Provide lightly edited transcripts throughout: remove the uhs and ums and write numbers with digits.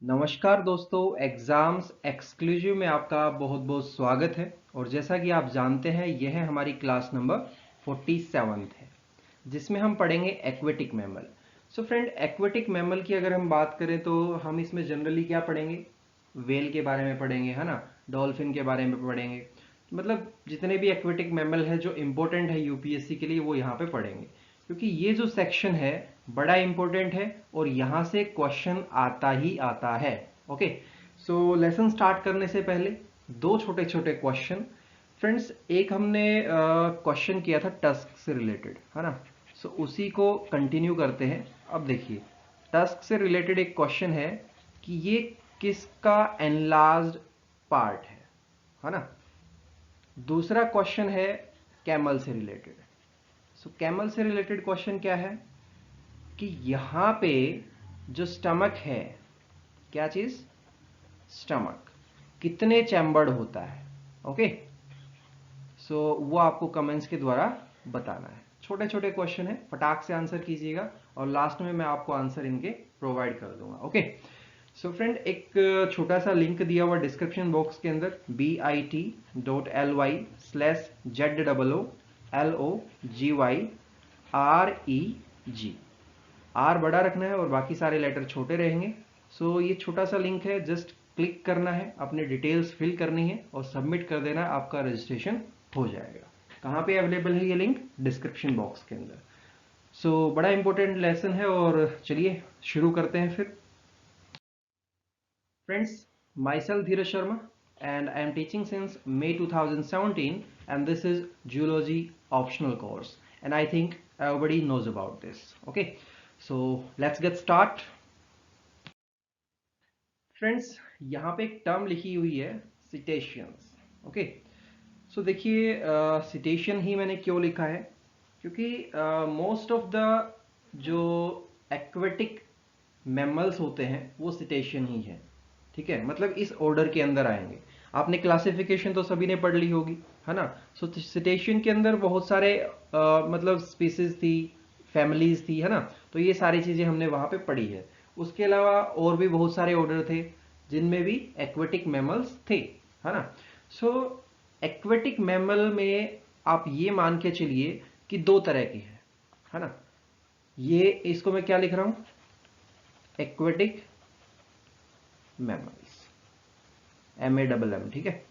नमस्कार दोस्तों, exams exclusive में आपका बहुत बहुत स्वागत है। और जैसा कि आप जानते हैं, यह हमारी क्लास नंबर 47 है, जिसमें हम पढ़ेंगे aquatic mammal. So friend, aquatic mammal की अगर हम बात करें तो हम इसमें जनरली क्या पढ़ेंगे? वेल के बारे में पढ़ेंगे, है ना। डॉल्फिन के बारे में पढ़ेंगे। मतलब जितने भी एक्वेटिक मैमल है जो इम्पोर्टेंट है यूपीएससी के लिए, वो यहाँ पे पढ़ेंगे, क्योंकि ये जो सेक्शन है बड़ा इंपॉर्टेंट है और यहाँ से क्वेश्चन आता ही आता है। ओके, सो लेसन स्टार्ट करने से पहले दो छोटे छोटे क्वेश्चन। फ्रेंड्स, एक हमने क्वेश्चन किया था टस्क से रिलेटेड, है ना। सो उसी को कंटिन्यू करते हैं। अब देखिए, टस्क से रिलेटेड एक क्वेश्चन है कि ये किसका एनलार्ज्ड पार्ट है ना। दूसरा क्वेश्चन है कैमल से रिलेटेड। सो कैमल से रिलेटेड क्वेश्चन क्या है कि यहाँ पे जो स्टमक है, क्या चीज? स्टमक कितने चैम्बर्ड होता है? ओके, सो वो आपको कमेंट्स के द्वारा बताना है। छोटे छोटे क्वेश्चन है, फटाक से आंसर कीजिएगा और लास्ट में मैं आपको आंसर इनके प्रोवाइड कर दूंगा। ओके, सो फ्रेंड, एक छोटा सा लिंक दिया हुआ डिस्क्रिप्शन बॉक्स के अंदर, bit.ly/ZOOLOGYREG। आर बड़ा रखना है और बाकी सारे लेटर छोटे रहेंगे। सो ये छोटा सा लिंक है, जस्ट क्लिक करना है, अपनी डिटेल्स फिल करनी है और सबमिट कर देना, आपका रजिस्ट्रेशन हो जाएगा। कहाँ पे अवेलेबल है ये लिंक? डिस्क्रिप्शन बॉक्स के अंदर। सो बड़ा इंपॉर्टेंट लेसन है और चलिए शुरू करते हैं फिर। Friends, myself Dheeraj Sharma and I am teaching since May 2017, and this is Geology optional course, and I think everybody knows about this. Okay, so let's get start. Friends, यहाँ पे एक टर्म लिखी हुई है, सिटेशियंस। ओके, सो देखिए, सिटेशियन ही मैंने क्यों लिखा है, क्योंकि मोस्ट ऑफ द जो एक्वेटिक मैमल्स होते हैं वो सिटेशियन ही है। ठीक है, मतलब इस ऑर्डर के अंदर आएंगे। आपने क्लासिफिकेशन तो सभी ने पढ़ ली होगी, है ना। सो सिटेशियन के अंदर बहुत सारे मतलब स्पीसीज थी, फैमिलीज थी, है ना। तो ये सारी चीजें हमने वहां पे पढ़ी है। उसके अलावा और भी बहुत सारे ऑर्डर थे जिनमें भी एक्वेटिक मैमल्स थे, है ना। सो एक्वेटिक मैमल में आप ये मान के चलिए कि दो तरह के हैं, है ना। ये इसको मैं क्या लिख रहा हूं? एक्वेटिक मैमल्स, MAMM, ठीक है।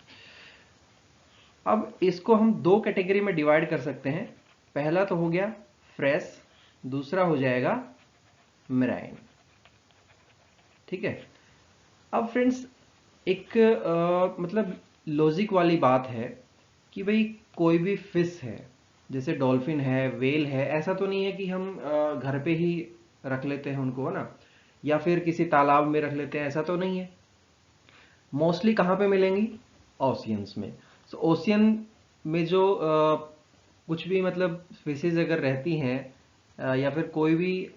अब इसको हम दो कैटेगरी में डिवाइड कर सकते हैं। पहला तो हो गया फ्रेश, दूसरा हो जाएगा मेराइन। ठीक है। अब फ्रेंड्स, एक मतलब लॉजिक वाली बात है कि भाई कोई भी फिश है, जैसे डॉल्फिन है, वेल है, ऐसा तो नहीं है कि हम घर पे ही रख लेते हैं उनको, है ना, या फिर किसी तालाब में रख लेते हैं, ऐसा तो नहीं है। मोस्टली कहाँ पे मिलेंगी? ओशियंस में। सो ओशियन में जो कुछ भी मतलब स्पीसीज अगर रहती हैं, या फिर कोई भी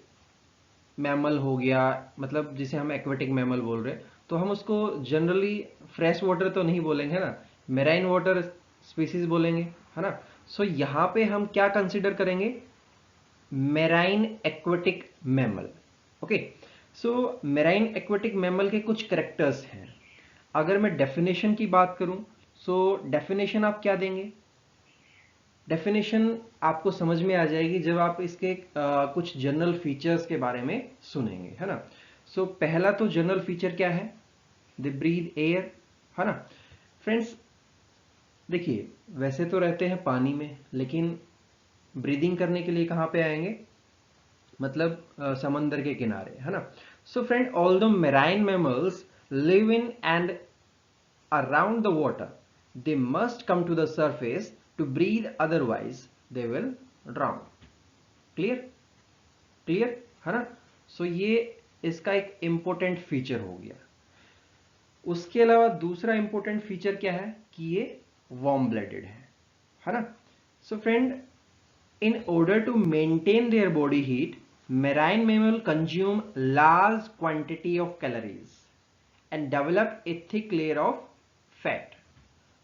मैमल हो गया, मतलब जिसे हम एक्वेटिक मैमल बोल रहे हैं, तो हम उसको जनरली फ्रेश वाटर तो नहीं बोलेंगे ना, मेराइन वाटर स्पीसीज बोलेंगे, है ना। सो यहाँ पे हम क्या कंसिडर करेंगे? Marine aquatic mammal. ओके, सो मेराइन एक्वेटिक मैमल के कुछ करेक्टर्स हैं। अगर मैं डेफिनेशन की बात करूं, सो डेफिनेशन आप क्या देंगे? डेफिनेशन आपको समझ में आ जाएगी जब आप इसके कुछ जनरल फीचर्स के बारे में सुनेंगे, है ना। सो पहला तो जनरल फीचर क्या है? दे ब्रीथ एयर, है ना। फ्रेंड्स, देखिए, वैसे तो रहते हैं पानी में, लेकिन ब्रीदिंग करने के लिए कहाँ पे आएंगे? मतलब समंदर के किनारे, है ना। So friend, all the marine mammals live in and around the water, they must come to the surface to breathe, otherwise they will drown. Clear? Clear, है ना। सो ये इसका एक इंपॉर्टेंट फीचर हो गया। उसके अलावा दूसरा इंपॉर्टेंट फीचर क्या है कि ये वार्म ब्लडेड है ना। So friend, in order to maintain their body heat, marine mammal consume large quantity of calories and develop a thick layer of fat.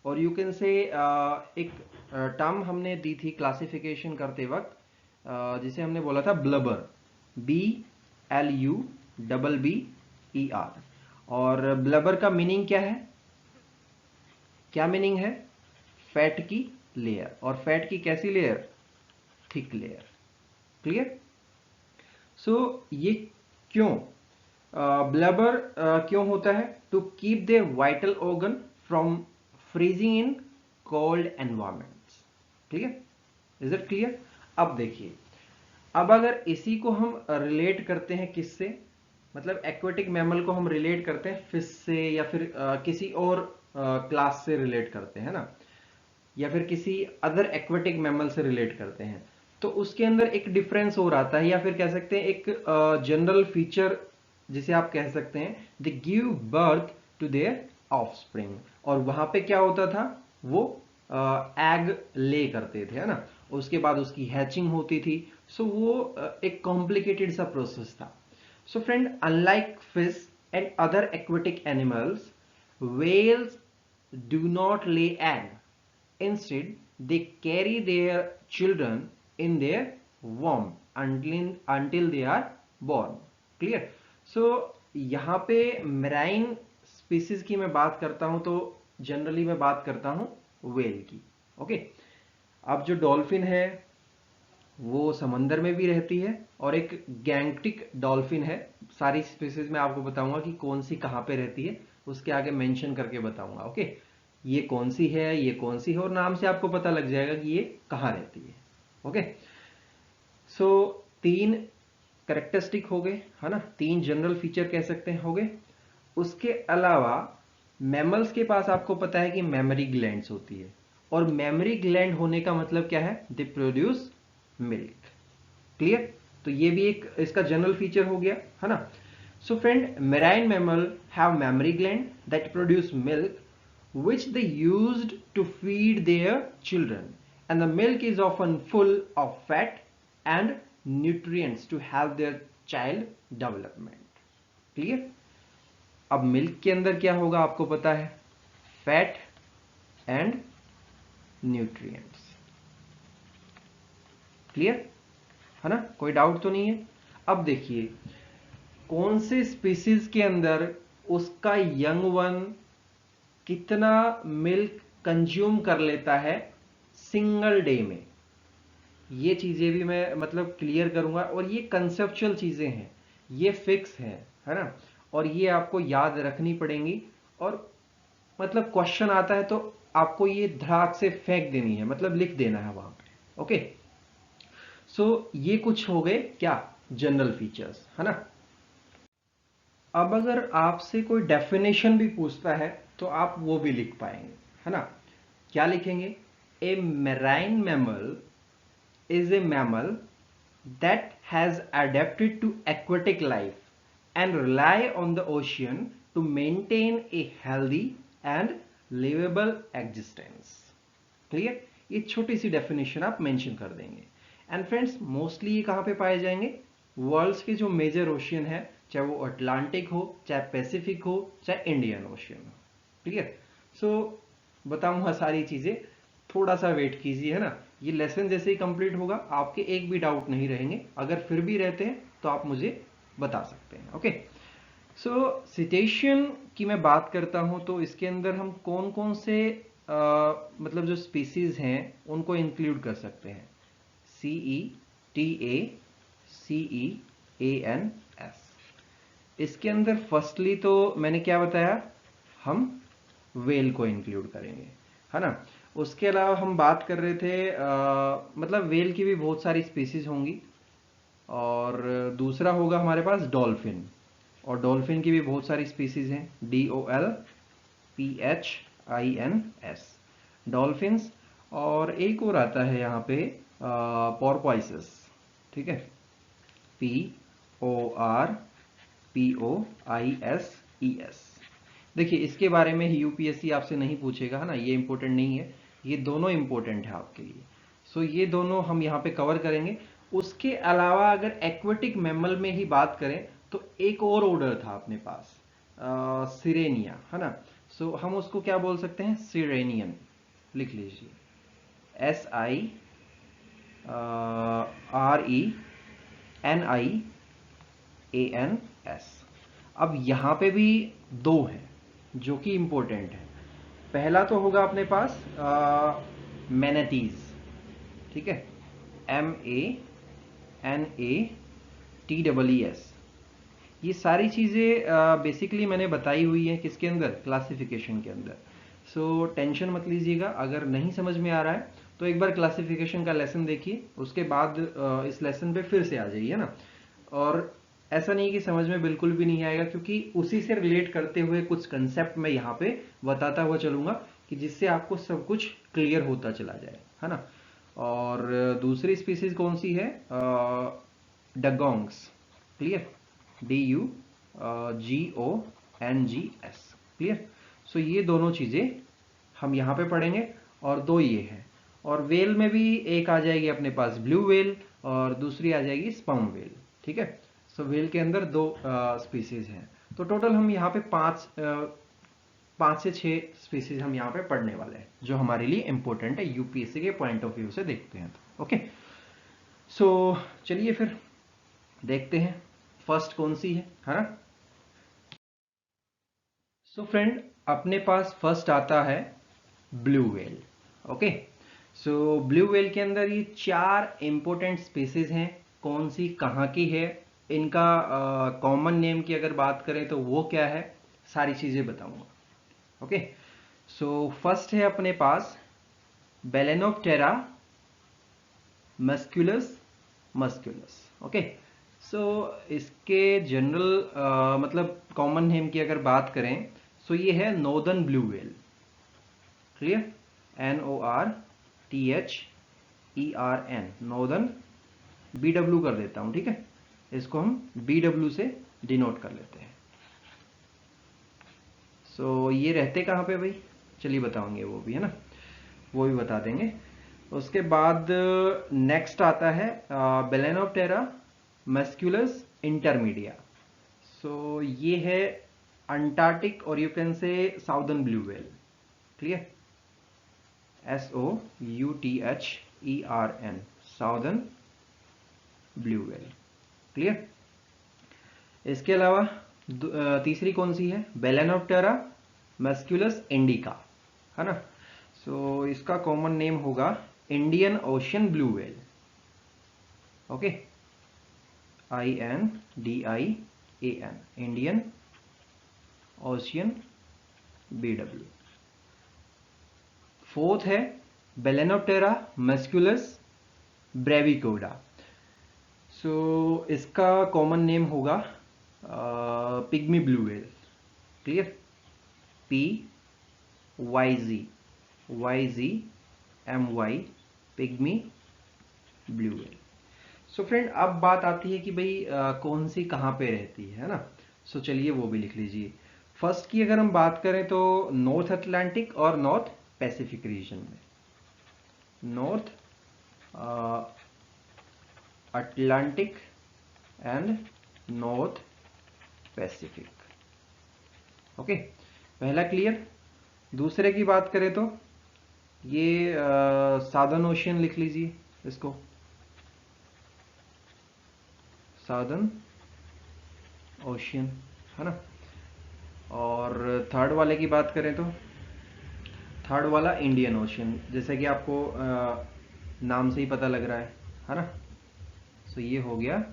और यू कैन से एक टर्म हमने दी थी क्लासिफिकेशन करते वक्त, जिसे हमने बोला था ब्लबर, BLUBBER। और ब्लबर का मीनिंग क्या है? क्या मीनिंग है? फैट की लेयर। और फैट की कैसी layer? Thick layer. Clear? So ये क्यों ब्लबर क्यों होता है? To keep the vital organ from freezing in cold environments. Clear? Is it clear? अब देखिए, अब अगर इसी को हम रिलेट करते हैं किससे, मतलब एक्वेटिक मैमल को हम रिलेट करते हैं फिश से, या फिर किसी और क्लास से रिलेट करते हैं ना, या फिर किसी अदर एक्वेटिक मैमल से रिलेट करते हैं, तो उसके अंदर एक डिफरेंस और आता है, या फिर कह सकते हैं एक जनरल फीचर जिसे आप कह सकते हैं, they give birth to their offspring. और वहां पे क्या होता था? वो एग ले करते थे, है ना, उसके बाद उसकी हैचिंग होती थी। सो वो एक कॉम्प्लिकेटेड सा प्रोसेस था। So friend, unlike fish and other aquatic animals, whales do not lay egg. Instead, they carry their children in their womb until they are born. Clear? So यहाँ पे मेराइन स्पीसीज की मैं बात करता हूं तो जनरली मैं बात करता हूं वेल की। ओके, अब जो डॉल्फिन है वो समंदर में भी रहती है, और एक गैंगटिक डॉल्फिन है। सारी स्पीसीज में आपको बताऊंगा कि कौन सी कहाँ पे रहती है, उसके आगे मेंशन करके बताऊंगा। ओके, ये कौन सी है, ये कौन सी है, और नाम से आपको पता लग जाएगा कि ये कहाँ रहती है। ओके, सो 3 करेक्टरिस्टिक हो गए, है ना, 3 जनरल फीचर कह सकते हैं हो गए। उसके अलावा मैमल्स के पास आपको पता है कि मेमोरी ग्लैंड्स होती है, और मेमोरी ग्लैंड होने का मतलब क्या है? They produce milk. क्लियर? तो ये भी एक इसका जनरल फीचर हो गया, है ना। So friend, marine mammal have memory gland that produce milk which they used to feed their children, and the milk is often full of fat and nutrients to help their child development. Clear? अब milk के अंदर क्या होगा आपको पता है? Fat and nutrients. Clear है ना? कोई डाउट तो नहीं है? अब देखिए, कौन से स्पीसीज के अंदर उसका यंग वन कितना मिल्क कंज्यूम कर लेता है सिंगल डे में, ये चीजें भी मैं मतलब क्लियर करूंगा। और ये कंसेप्चुअल चीजें हैं, ये फिक्स है ना, और ये आपको याद रखनी पड़ेंगी। और मतलब क्वेश्चन आता है तो आपको ये धड़ाक से फेंक देनी है, मतलब लिख देना है वहां पे। ओके, सो ये कुछ हो गए क्या? जनरल फीचर्स, है ना। अब अगर आपसे कोई डेफिनेशन भी पूछता है तो आप वो भी लिख पाएंगे, है ना। क्या लिखेंगे? A marine mammal is a mammal that has adapted to aquatic life and rely on the ocean to maintain a healthy and livable existence. Clear? ये छोटी सी डेफिनेशन आप मेंशन कर देंगे। एंड फ्रेंड्स, मोस्टली ये कहाँ पे पाए जाएंगे? वर्ल्ड्स के जो मेजर ओशियन है, चाहे वो अटलांटिक हो, चाहे पैसिफिक हो, चाहे इंडियन ओशियन हो। क्लियर? सो बताऊंगा सारी चीजें, थोड़ा सा वेट कीजिए, है ना। ये लेसन जैसे ही कंप्लीट होगा आपके एक भी डाउट नहीं रहेंगे, अगर फिर भी रहते हैं तो आप मुझे बता सकते हैं। ओके, सो सिटेशियन की मैं बात करता हूं तो इसके अंदर हम कौन कौन से मतलब जो स्पीसीज हैं उनको इंक्लूड कर सकते हैं? CETACEANS। इसके अंदर फर्स्टली तो मैंने क्या बताया, हम वेल को इंक्लूड करेंगे, है ना। उसके अलावा हम बात कर रहे थे मतलब वेल की भी बहुत सारी स्पीसीज होंगी, और दूसरा होगा हमारे पास डॉल्फिन, और डॉल्फिन की भी बहुत सारी स्पीसीज हैं, DOLPHINS, डॉल्फिन्स। और एक और आता है यहाँ पे पोर्पोइसेस, ठीक है, PORPOISES। देखिए, इसके बारे में यूपीएससी आपसे नहीं पूछेगा, है ना, ये इंपॉर्टेंट नहीं है। ये दोनों इंपॉर्टेंट है आपके लिए। सो ये दोनों हम यहाँ पे कवर करेंगे। उसके अलावा अगर एक्वेटिक मैमल में ही बात करें तो एक और ऑर्डर था अपने पास, सिरेनिया, है ना। सो हम उसको क्या बोल सकते हैं? सिरेनियन। लिख लीजिए, SIRENIANS। अब यहाँ पे भी दो हैं जो कि इम्पोर्टेंट है। पहला तो होगा अपने पास मैनेटीज, ठीक है, MANATEES। ये सारी चीज़ें बेसिकली मैंने बताई हुई हैं किसके अंदर, क्लासिफिकेशन के अंदर। सो टेंशन मत लीजिएगा, अगर नहीं समझ में आ रहा है तो एक बार क्लासिफिकेशन का लेसन देखिए, उसके बाद इस लेसन पे फिर से आ जाइए ना। और ऐसा नहीं कि समझ में बिल्कुल भी नहीं आएगा, क्योंकि उसी से रिलेट करते हुए कुछ कंसेप्ट मैं यहाँ पे बताता हुआ चलूंगा कि जिससे आपको सब कुछ क्लियर होता चला जाए, है ना। और दूसरी स्पीसीज कौन सी है, डगोंग्स, क्लियर, DUGONGS, क्लियर। सो ये दोनों चीजें हम यहाँ पे पढ़ेंगे, और दो ये हैं। और वेल में भी एक आ जाएगी अपने पास ब्लू वेल, और दूसरी आ जाएगी स्पर्म वेल, ठीक है। सो वेल के अंदर दो स्पीसीज हैं। तो टोटल हम यहाँ पे पाँच से छह स्पीसीज हम यहाँ पे पढ़ने वाले हैं, जो हमारे लिए इंपॉर्टेंट है यूपीएससी के पॉइंट ऑफ व्यू से देखते हैं तो। ओके, सो चलिए फिर देखते हैं फर्स्ट कौन सी है ना। सो फ्रेंड, अपने पास फर्स्ट आता है ब्लू वेल। ओके, सो ब्लू वेल के अंदर ये चार इंपॉर्टेंट स्पीसीज हैं। कौन सी कहाँ की है, इनका कॉमन नेम की अगर बात करें तो वो क्या है, सारी चीजें बताऊंगा। ओके, सो फर्स्ट है अपने पास बेलेनोप्टेरा मस्कुलस मस्कुलस। ओके, सो इसके जनरल मतलब कॉमन नेम की अगर बात करें, सो ये है northern blue whale, clear, NORTHERN, northern, BW कर देता हूं, ठीक है, इसको हम BW से डिनोट कर लेते हैं। सो ये रहते कहाँ पे भाई, चलिए बताओगे वो भी, है ना, वो भी बता देंगे। उसके बाद नेक्स्ट आता है बेलेनोप्टेरा मस्कुलस इंटरमीडिया। सो ये है अंटार्कटिक और यू कैन से southern blue whale, clear, SOUTHERN, southern blue whale, clear. इसके अलावा तीसरी कौन सी है, बेलेनोप्टेरा मस्कुलस इंडिका, है ना। सो इसका कॉमन नेम होगा Indian ocean blue whale. Okay, INDIAN, Indian ocean BW। Fourth है बेलेनोप्टेरा मस्कुलस ब्रेविकोडा। सो इसका कॉमन नेम होगा pygmy blue whale, clear, PYZMY, pygmy blue whale. So friend, अब बात आती है कि भाई कौन सी कहाँ पे रहती है ना। सो चलिए वो भी लिख लीजिए। फर्स्ट की अगर हम बात करें तो नॉर्थ अटलांटिक और नॉर्थ पैसिफिक रीजन में, north Atlantic and north Pacific. Okay, पहला क्लियर। दूसरे की बात करें तो ये साउदर्न ओशियन लिख लीजिए इसको, साउदर्न ओशियन, है ना। और थर्ड वाले की बात करें तो थर्ड वाला इंडियन ओशियन, जैसे कि आपको नाम से ही पता लग रहा है ना। सो ये हो गया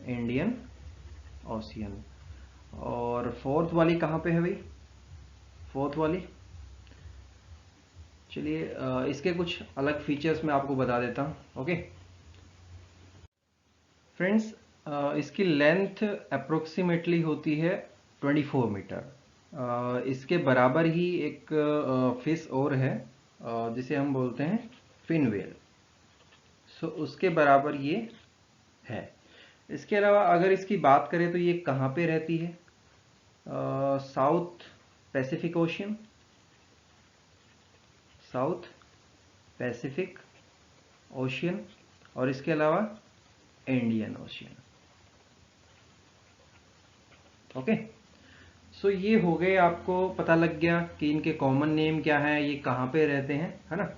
इंडियन ओशियन। और फोर्थ वाली कहाँ पे है भाई, फोर्थ वाली, चलिए इसके कुछ अलग फीचर्स मैं आपको बता देता हूँ। ओके फ्रेंड्स, इसकी लेंथ अप्रोक्सीमेटली होती है 24 मीटर। इसके बराबर ही एक फिश और है जिसे हम बोलते हैं फिन वेल। सो उसके बराबर ये है। इसके अलावा अगर इसकी बात करें तो ये कहाँ पे रहती है, south Pacific ocean, south Pacific ocean, और इसके अलावा इंडियन ओशियन। ओके, सो ये हो गए, आपको पता लग गया कि इनके कॉमन नेम क्या है, ये कहाँ पे रहते हैं, है ना।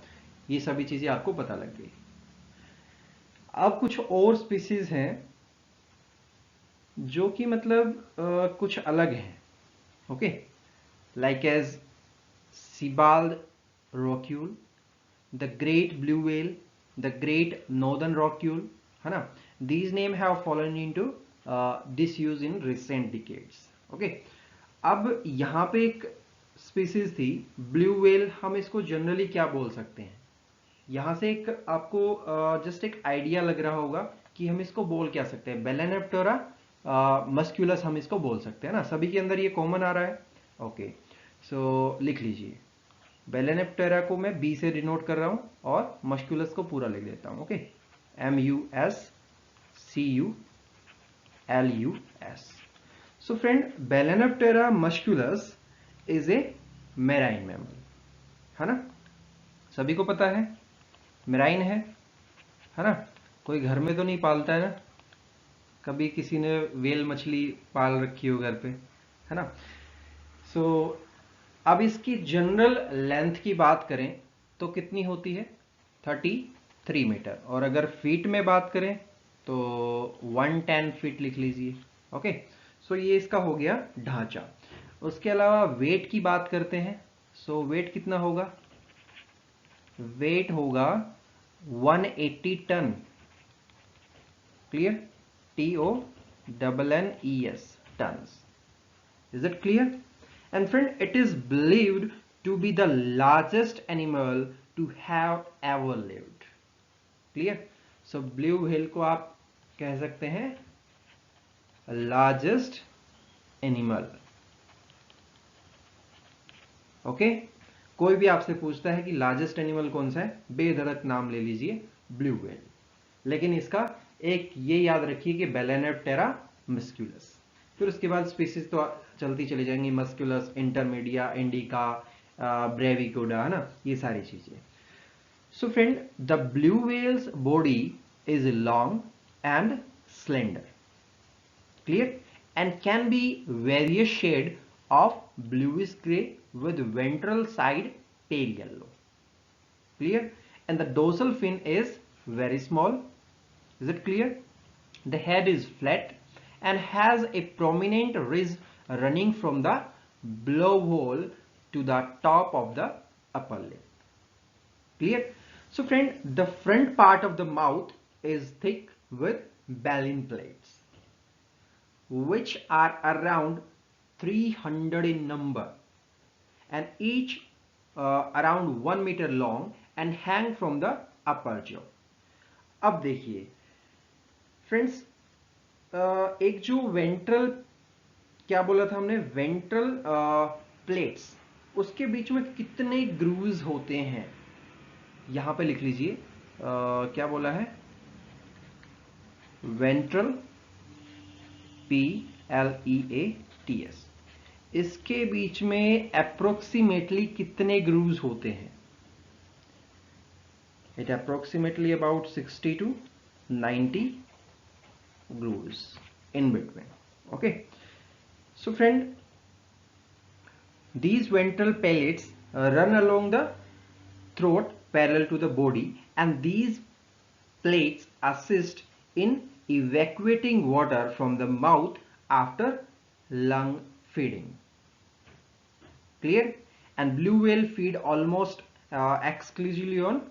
ये सभी चीजें आपको पता लग गई। अब कुछ और स्पीसीज हैं जो कि मतलब कुछ अलग है। Okay, like as Sibbald rorqual, the great blue whale, the great northern rorqual, है ना। These name have fallen into disuse in recent decades. Okay, अब यहाँ पे एक स्पीसीज थी ब्लू व्हेल, हम इसको जनरली क्या बोल सकते हैं? यहाँ से एक आपको जस्ट एक आइडिया लग रहा होगा कि हम इसको बोल क्या सकते हैं। बेलेनेप्टेरा मस्कुलस हम इसको बोल सकते हैं ना, सभी के अंदर ये कॉमन आ रहा है। ओके, सो लिख लीजिए, बेलेनेप्टेरा को मैं बी से डिनोट कर रहा हूं और मस्कुलस को पूरा लिख देता हूं। Okay, MUSCULUS। So friend, Balaenoptera musculus is a marine mammal, है ना, सभी को पता है मेराइन है ना। कोई घर में तो नहीं पालता है ना, कभी किसी ने वेल मछली पाल रखी हो घर पे, है ना। सो अब इसकी जनरल लेंथ की बात करें तो कितनी होती है? 33 मीटर। और अगर फीट में बात करें तो 110 फीट लिख लीजिए। ओके, सो ये इसका हो गया ढांचा। उसके अलावा वेट की बात करते हैं। सो वेट कितना होगा? वेट होगा 180 ton. Clear? TONNES, tons. Is it clear? And friend, it is believed to be the largest animal to have ever lived. Clear? So blue whale को आप कह सकते हैं largest animal. ओके, कोई भी आपसे पूछता है कि लार्जेस्ट एनिमल कौन सा है, बेधड़क नाम ले लीजिए ब्लू व्हेल। लेकिन इसका एक ये याद रखिए कि बेलेनेप्टेरा मस्कुलस। फिर उसके बाद स्पीसीज तो चलती चली जाएंगी, मस्कुलस, इंटरमीडिया, इंडिका, ब्रेविकोडा, है ना, ये सारी चीजें। So friend, the blue whales body is long and slender, clear, and can be various shade of bluish gray with ventral side pale yellow, clear, and the dorsal fin is very small. Is it clear? The head is flat and has a prominent ridge running from the blowhole to the top of the upper lip, clear. So friend, the front part of the mouth is thick with baleen plates which are around 300 in number and each around 1 meter long and hang from the upper jaw. अब देखिए friends, एक जो ventral, क्या बोला था हमने, ventral plates, उसके बीच में कितने ग्रूव्स होते हैं यहां पे लिख लीजिए। क्या बोला है? वेंट्रल, PLEATS, इसके बीच में अप्रोक्सीमेटली कितने ग्रूव्स होते हैं? It approximately about 60 to 90 grooves in between. Okay, so friend, these ventral pellets run along the throat parallel to the body, and these plates assist in evacuating water from the mouth after lung feeding. Clear? And blue whale feed almost exclusively on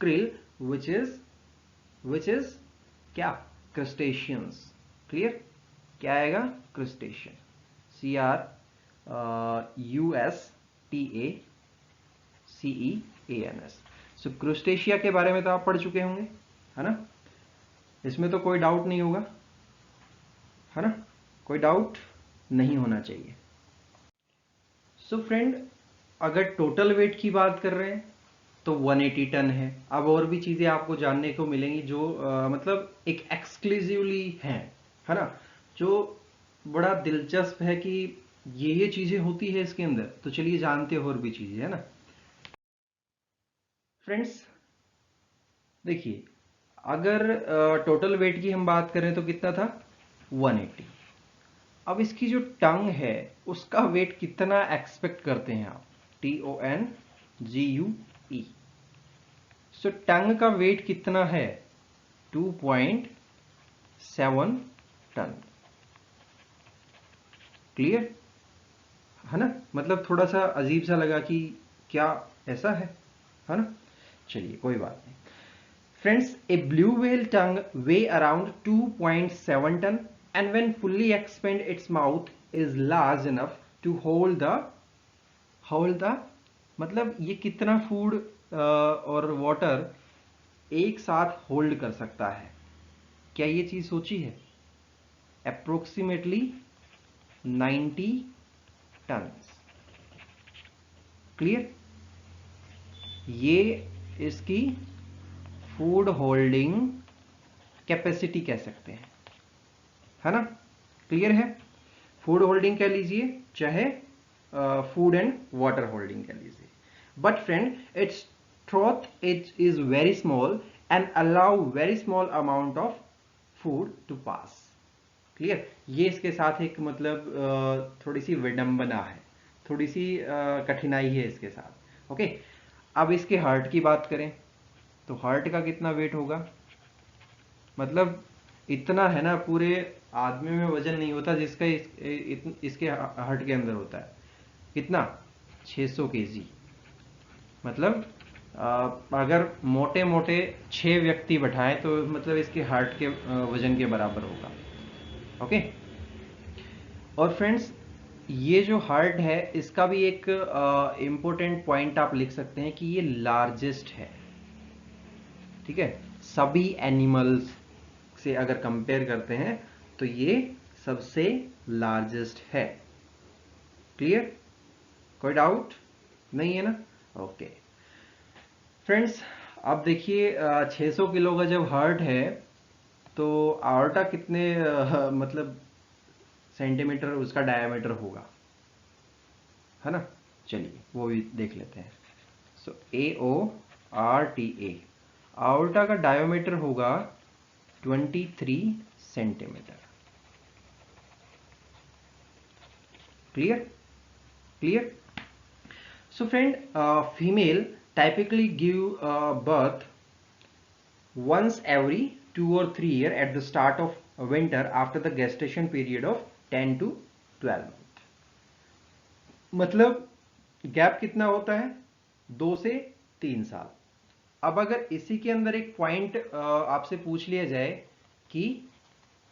krill, which is क्या? Crustaceans. Clear? क्या आएगा? Crustacean. CRUSTACEANS. So क्रूस्टेशिया के बारे में तो आप पढ़ चुके होंगे, है ना, इसमें तो कोई डाउट नहीं होगा, है ना, कोई डाउट नहीं होना चाहिए। सो फ्रेंड, अगर टोटल वेट की बात कर रहे हैं तो 180 टन है। अब और भी चीजें आपको जानने को मिलेंगी जो मतलब एक एक्सक्लूसिवली हैं, है ना, जो बड़ा दिलचस्प है कि ये चीजें होती है इसके अंदर। तो चलिए जानते हैं और भी चीजें, है ना। फ्रेंड्स देखिए, अगर टोटल वेट की हम बात करें तो कितना था? 180। अब इसकी जो टंग है उसका वेट कितना एक्सपेक्ट करते हैं आप? TONGUE। सो टंग का वेट कितना है? 2.7 टन। क्लियर है ना, मतलब थोड़ा सा अजीब सा लगा कि क्या ऐसा है ना, चलिए कोई बात नहीं। Friends, a blue whale tongue weighs around 2.7 ton and when fully expand its mouth is large enough to hold the मतलब ये कितना फूड और वाटर एक साथ होल्ड कर सकता है, क्या ये चीज सोची है? Approximately 90 ton. क्लियर, ये इसकी फूड होल्डिंग कैपेसिटी कह सकते हैं, है ना, क्लियर है। फूड होल्डिंग कह लीजिए चाहे फूड एंड वाटर होल्डिंग कह लीजिए, but friend it's truth it is very small and allow very small amount of food to pass. Clear, ये इसके साथ एक मतलब थोड़ी सी विडंबना है, थोड़ी सी कठिनाई है इसके साथ। ओके, अब इसके हार्ट की बात करें तो हार्ट का कितना वेट होगा, मतलब इतना है ना, पूरे आदमी में वजन नहीं होता जिसका इसके हार्ट के अंदर होता है। कितना? 600 केजी। मतलब अगर मोटे मोटे 6 व्यक्ति बैठाएं तो मतलब इसके हार्ट के वजन के बराबर होगा। ओके, और फ्रेंड्स ये जो हार्ट है इसका भी एक इंपॉर्टेंट पॉइंट आप लिख सकते हैं कि ये लार्जेस्ट है। ठीक है, सभी एनिमल्स से अगर कंपेयर करते हैं तो ये सबसे लार्जेस्ट है। क्लियर, कोई डाउट नहीं है ना? ओके फ्रेंड्स, अब देखिए 600 किलो का जब हार्ट है तो आर्टा कितने मतलब सेंटीमीटर उसका डायमीटर होगा, है ना, चलिए वो भी देख लेते हैं। सो AORTA, आर्टा का डायमीटर होगा 23 centimetre. Clear clear. So friend, female typically give birth once every 2 or 3 years at the start of winter after the gestation period of 10 to 12 month। मतलब गैप कितना होता है? 2 से 3 साल। अब अगर इसी के अंदर एक पॉइंट आपसे पूछ लिया जाए कि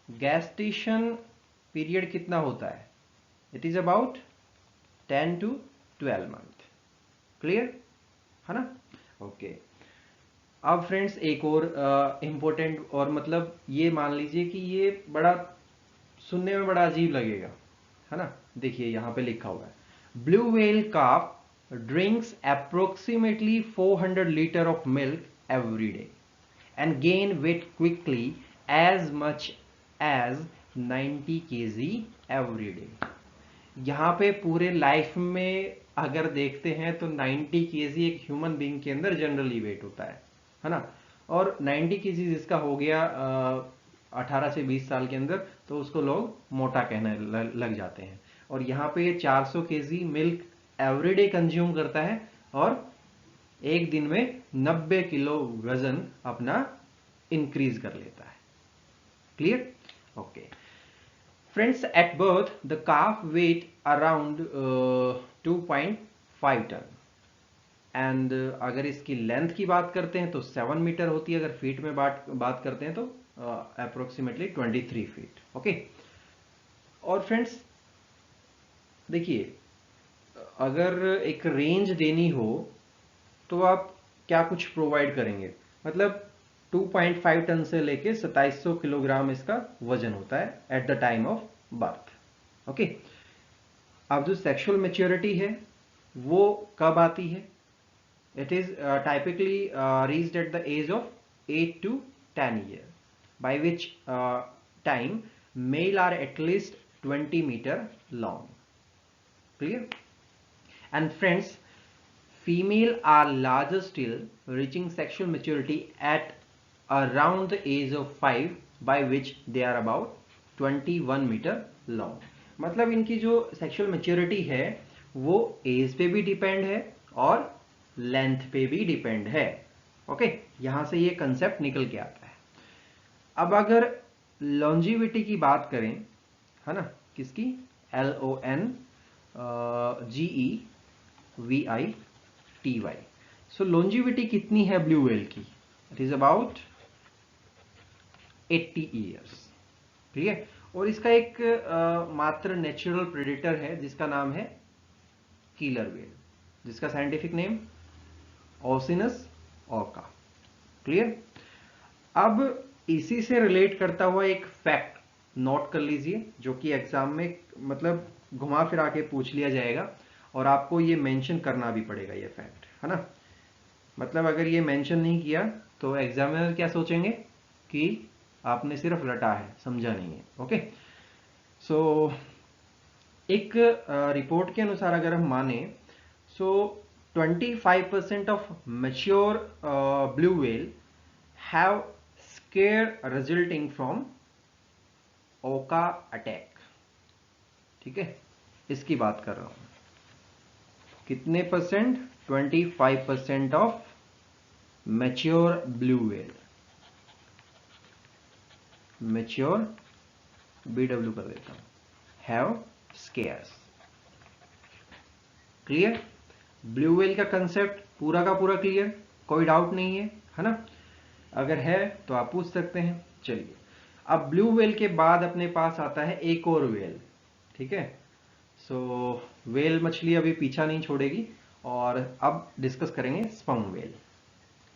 गैस्टेशन पीरियड कितना होता है, it is about 10 to 12 month. Clear है ना? ओके, अब फ्रेंड्स एक और इंपॉर्टेंट, और मतलब ये मान लीजिए कि ये बड़ा सुनने में बड़ा अजीब लगेगा, है ना, देखिए यहां पे लिखा हुआ है blue whale calf drinks approximately 400 litre of milk every day and gain weight quickly as much as 90 kg every day। यहाँ पे पूरे लाइफ में अगर देखते हैं तो 90 केजी एक ह्यूमन बीइंग के अंदर जनरली वेट होता है ना, और 90 केजी जिसका हो गया 18 से 20 साल के अंदर तो उसको लोग मोटा कहने लग जाते हैं। और यहाँ पे 400 केजी मिल्क एवरीडे कंज्यूम करता है और एक दिन में 90 किलो वजन अपना इंक्रीज कर लेता है। Clear? Okay friends, at birth the calf weight around 2.5 ton and अगर इसकी लेंथ की बात करते हैं तो 7 मीटर होती है, अगर फीट में बात करते हैं तो अप्रोक्सीमेटली 23 फीट। ओके, और फ्रेंड्स देखिए अगर एक रेंज देनी हो तो आप क्या कुछ प्रोवाइड करेंगे, मतलब 2.5 टन से लेके 2700 किलोग्राम इसका वजन होता है at the time of birth. Okay, अब जो सेक्सुअल मैच्योरिटी है वो कब आती है? It is typically reached at the age of 8 to 10 year by which time male are at least 20 meter long. Clear? And friends, female are larger still, reaching sexual maturity at around the age of 5 by which they are about 21 meter long। मतलब इनकी जो sexual maturity है वो as पे भी depend है और length पे भी डिपेंड है। ओके, यहां से ये कंसेप्ट निकल के आता है। अब अगर लॉन्जिविटी की बात करें, है ना, किसकी? LONGEVITY। सो लॉन्जिविटी कितनी है ब्लू व्हेल की? It is about 80 years. ठीक है, और इसका एक मात्र नेचुरल प्रेडेटर है जिसका नाम है किलर व्हेल, जिसका साइंटिफिक नेम ओसिनस ऑर्का। क्लियर? अब इसी से रिलेट करता हुआ एक फैक्ट नोट कर लीजिए, जो कि एग्जाम में मतलब घुमा फिरा के पूछ लिया जाएगा और आपको ये मेंशन करना भी पड़ेगा, ये फैक्ट, है ना। मतलब अगर ये मेंशन नहीं किया तो एग्जामिनर क्या सोचेंगे कि आपने सिर्फ रटा है, समझा नहीं है। ओके, सो एक रिपोर्ट के अनुसार अगर हम माने, so 25% of mature blue whale have scare resulting from orca attack. ठीक है, इसकी बात कर रहा हूं। कितने percent? 25% of mature blue whale, mature BW कर देता हूं, have scares. Clear? Blue whale का कंसेप्ट पूरा का पूरा क्लियर, कोई डाउट नहीं है ना? अगर है तो आप पूछ सकते हैं। चलिए, अब ब्लू व्हेल के बाद अपने पास आता है एक और व्हेल। ठीक है, सो व्हेल मछली अभी पीछा नहीं छोड़ेगी और अब डिस्कस करेंगे स्पर्म व्हेल।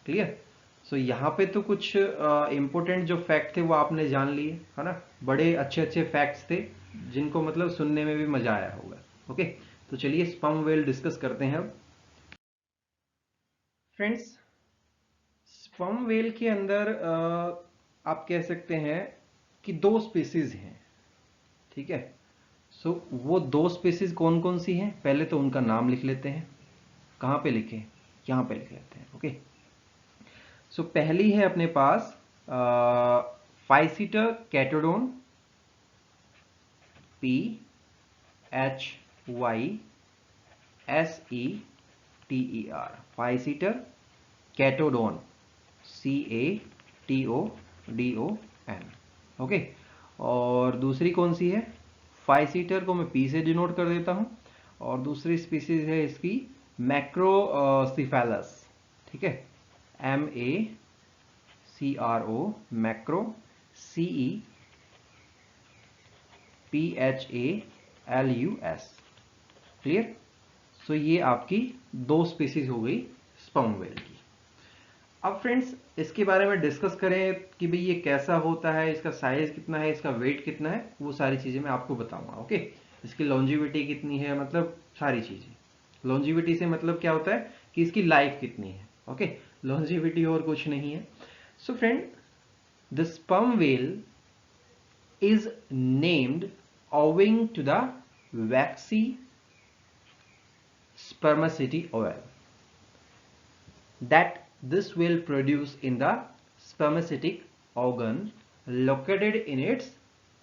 क्लियर? सो यहाँ पे तो कुछ इंपॉर्टेंट जो फैक्ट थे वो आपने जान लिए, है ना। बड़े अच्छे अच्छे फैक्ट्स थे जिनको मतलब सुनने में भी मजा आया होगा। ओके, तो चलिए स्पर्म व्हेल डिस्कस करते हैं अब। फ्रेंड्स, स्पर्म व्हेल के अंदर आप कह सकते हैं कि दो स्पीसीज हैं। ठीक है, सो वो दो स्पीसीज कौन कौन सी हैं, पहले तो उनका नाम लिख लेते हैं। कहाँ पे लिखें? यहाँ पे लिख लेते हैं। ओके, सो पहली है अपने पास फाइसीटर कैटोडोन, PHYSETER, फाइसीटर कैटोडोन, CATODON। ओके, और दूसरी कौन सी है? फाइसीटर को मैं P से डिनोट कर देता हूं, और दूसरी स्पीसीज है इसकी मैक्रोसिफेलस। ठीक है, MACRO, macro, CEPHALUS। Clear? So ये आपकी दो स्पीसीज हो गई स्पर्म व्हेल की। अब फ्रेंड्स, इसके बारे में डिस्कस करें कि भाई ये कैसा होता है, इसका साइज कितना है, इसका वेट कितना है, वो सारी चीजें मैं आपको बताऊंगा। ओके, इसकी लॉन्जिविटी कितनी है, मतलब सारी चीजें। लॉन्जिविटी से मतलब क्या होता है कि इसकी लाइफ कितनी है। ओके, लॉन्जिविटी और कुछ नहीं है। So friend, the sperm whale is named owing to the waxy spermaceti oil that this will produce in the spermacetic organ located in its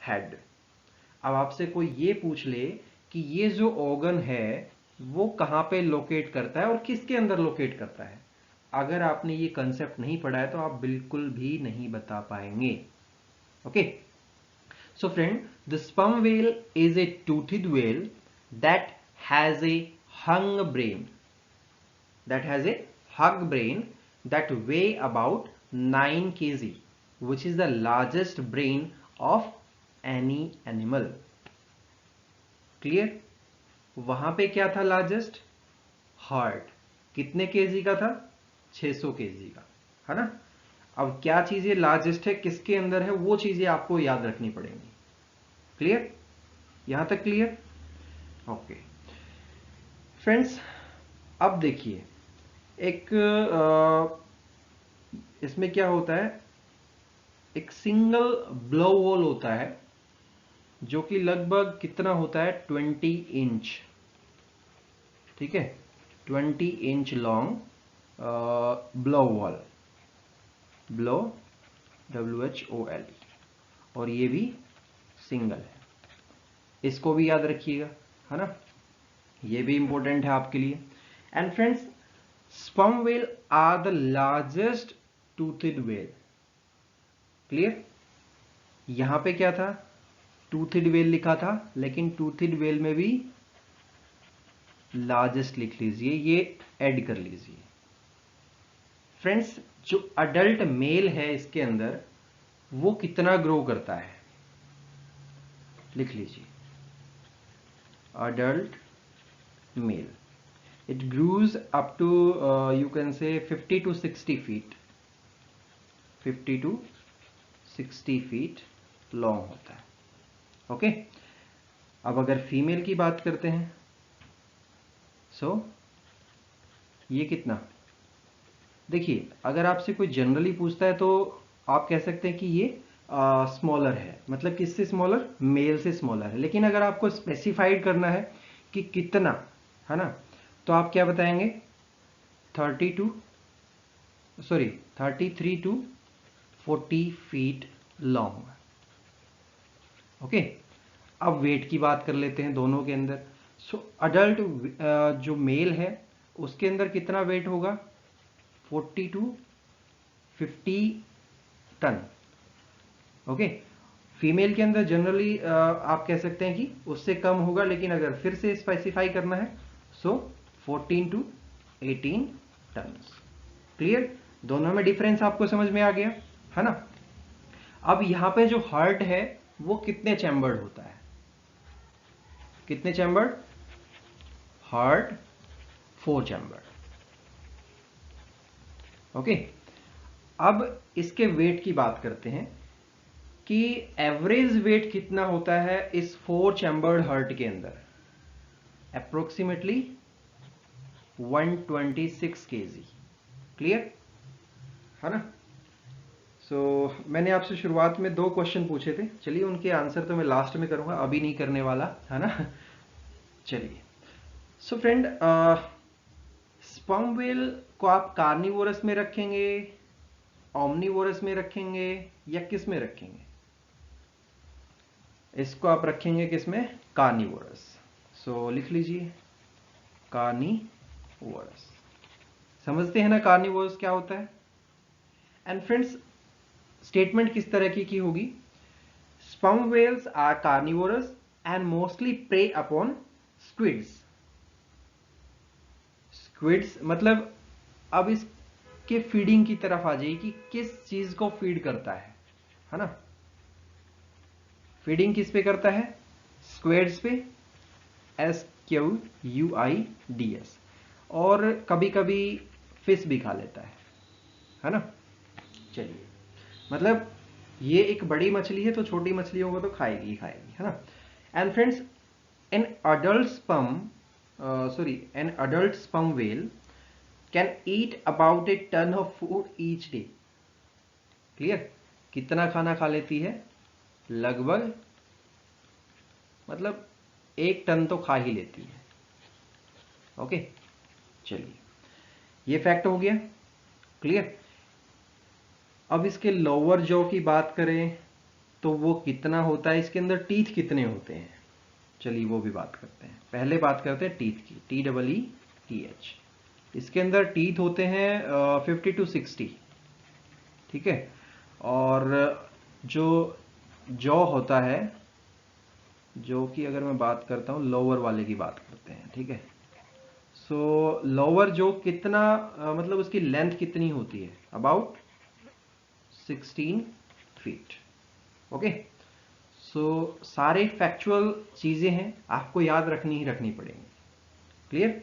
head। अब आपसे कोई ये पूछ ले कि ये जो ऑर्गन है वो कहाँ पे लोकेट करता है और किसके अंदर लोकेट करता है, अगर आपने ये कंसेप्ट नहीं पढ़ा है तो आप बिल्कुल भी नहीं बता पाएंगे। Okay, so friend, the sperm whale is a toothed whale that has a hung brain, that weigh about 9 kg, which is the largest brain of any animal। Clear? वहां पे क्या था लार्जेस्ट? हार्ट। कितने केजी का था? 600 KG का, है ना। अब क्या चीजें लार्जेस्ट है, किसके अंदर है, वो चीजें आपको याद रखनी पड़ेंगी। क्लियर? यहां तक क्लियर? ओके फ्रेंड्स, अब देखिए एक इसमें क्या होता है, एक सिंगल ब्लो होल होता है जो कि लगभग कितना होता है, 20 इंच। ठीक है, 20 inch long blow wall, blow WHOL, और ये भी सिंगल है। इसको भी याद रखिएगा, है ना, ये भी इंपॉर्टेंट है आपके लिए। And friends, sperm whale are the largest toothed whale. Clear? यहां पे क्या था, टूथिड वेल लिखा था, लेकिन टूथिड वेल में भी लार्जेस्ट लिख लीजिए, ये ऐड कर लीजिए। फ्रेंड्स, जो अडल्ट मेल है इसके अंदर वो कितना ग्रो करता है, लिख लीजिए। adult male, it grows up to you can say 50 to 60 feet, 50 to 60 feet long होता है। ओके, अब अगर फीमेल की बात करते हैं, ये कितना, देखिए अगर आपसे कोई जनरली पूछता है तो आप कह सकते हैं कि ये स्मॉलर है, मतलब किससे स्मॉलर, मेल से स्मॉलर है। लेकिन अगर आपको स्पेसिफाइड करना है कि कितना, है ना, तो आप क्या बताएंगे, 33 to 40 फीट लॉन्ग। ओके, अब वेट की बात कर लेते हैं दोनों के अंदर। अडल्ट जो मेल है उसके अंदर कितना वेट होगा, 40 to 50 टन। ओके, फीमेल के अंदर जनरली आप कह सकते हैं कि उससे कम होगा, लेकिन अगर फिर से स्पेसिफाई करना है 14 to 18 टन। क्लियर, दोनों में डिफरेंस आपको समझ में आ गया, है ना। अब यहां पे जो हार्ट है वो कितने चैम्बर्ड होता है, कितने चैम्बर्ड, हार्ट 4 चैम्बर्ड। ओके, अब इसके वेट की बात करते हैं कि एवरेज वेट कितना होता है इस 4 चैम्बर्ड हार्ट के अंदर, अप्रोक्सीमेटली 126 kg। क्लियर, है ना। मैंने आपसे शुरुआत में 2 क्वेश्चन पूछे थे, चलिए उनके आंसर तो मैं लास्ट में करूंगा, अभी नहीं करने वाला, है ना। चलिए, फ्रेंड, स्पर्म व्हेल को आप कार्निवोरस में रखेंगे, ओमनिवोरस में रखेंगे, या किस में रखेंगे, इसको आप रखेंगे किस में, कार्निवोरस। लिख लीजिए कार्निवोरस। समझते हैं ना कार्निवोरस क्या होता है। एंड फ्रेंड्स, स्टेटमेंट किस तरह की होगी, sperm whales are carnivorous and mostly prey upon squids. Squids मतलब अब इसके फीडिंग की तरफ आ जाइए कि किस चीज को फीड करता है ना। फीडिंग किस पे करता है, स्क्विड्स पे, SQUIDS, और कभी कभी फिश भी खा लेता है ना। चलिए, मतलब ये एक बड़ी मछली है तो छोटी मछलियों को तो खाएगी ही खाएगी, है ना। And friends, an adult sperm whale can eat about a ton of food each day. Clear, कितना खाना खा लेती है, लगभग मतलब 1 टन तो खा ही लेती है। ओके, चलिए ये फैक्ट हो गया। क्लियर, अब इसके लोअर जॉ की बात करें तो वो कितना होता है, इसके अंदर टीथ कितने होते हैं, चलिए वो भी बात करते हैं। पहले बात करते हैं टीथ की, TEETH। इसके अंदर टीथ होते हैं 50 to 60, ठीक है। और जो जॉ होता है, जो कि अगर मैं बात करता हूँ लोअर वाले की बात करते हैं, ठीक है। लोअर जो कितना मतलब उसकी लेंथ कितनी होती है, अबाउट 16 फीट। ओके, सारे फैक्चुअल चीजें हैं, आपको याद रखनी ही रखनी पड़ेंगी। क्लियर,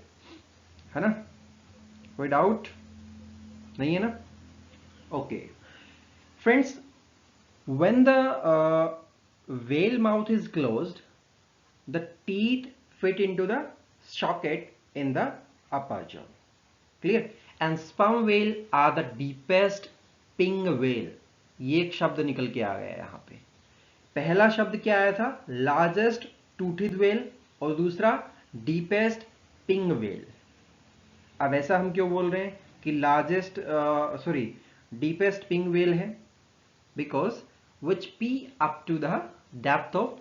है ना, कोई डाउट नहीं है ना। Okay friends, when the whale mouth is closed, the teeth fit into the socket in the upper jaw. Clear, and sperm whale are the deepest ping whale। ये एक शब्द निकल के आ गया यहां पे। पहला शब्द क्या आया था, लार्जेस्ट टूथिड व्हेल, और दूसरा डीपेस्ट पिंग व्हेल। अब ऐसा हम क्यों बोल रहे हैं कि लार्जेस्ट डीपेस्ट पिंग व्हेल है, because which pee up to the depth of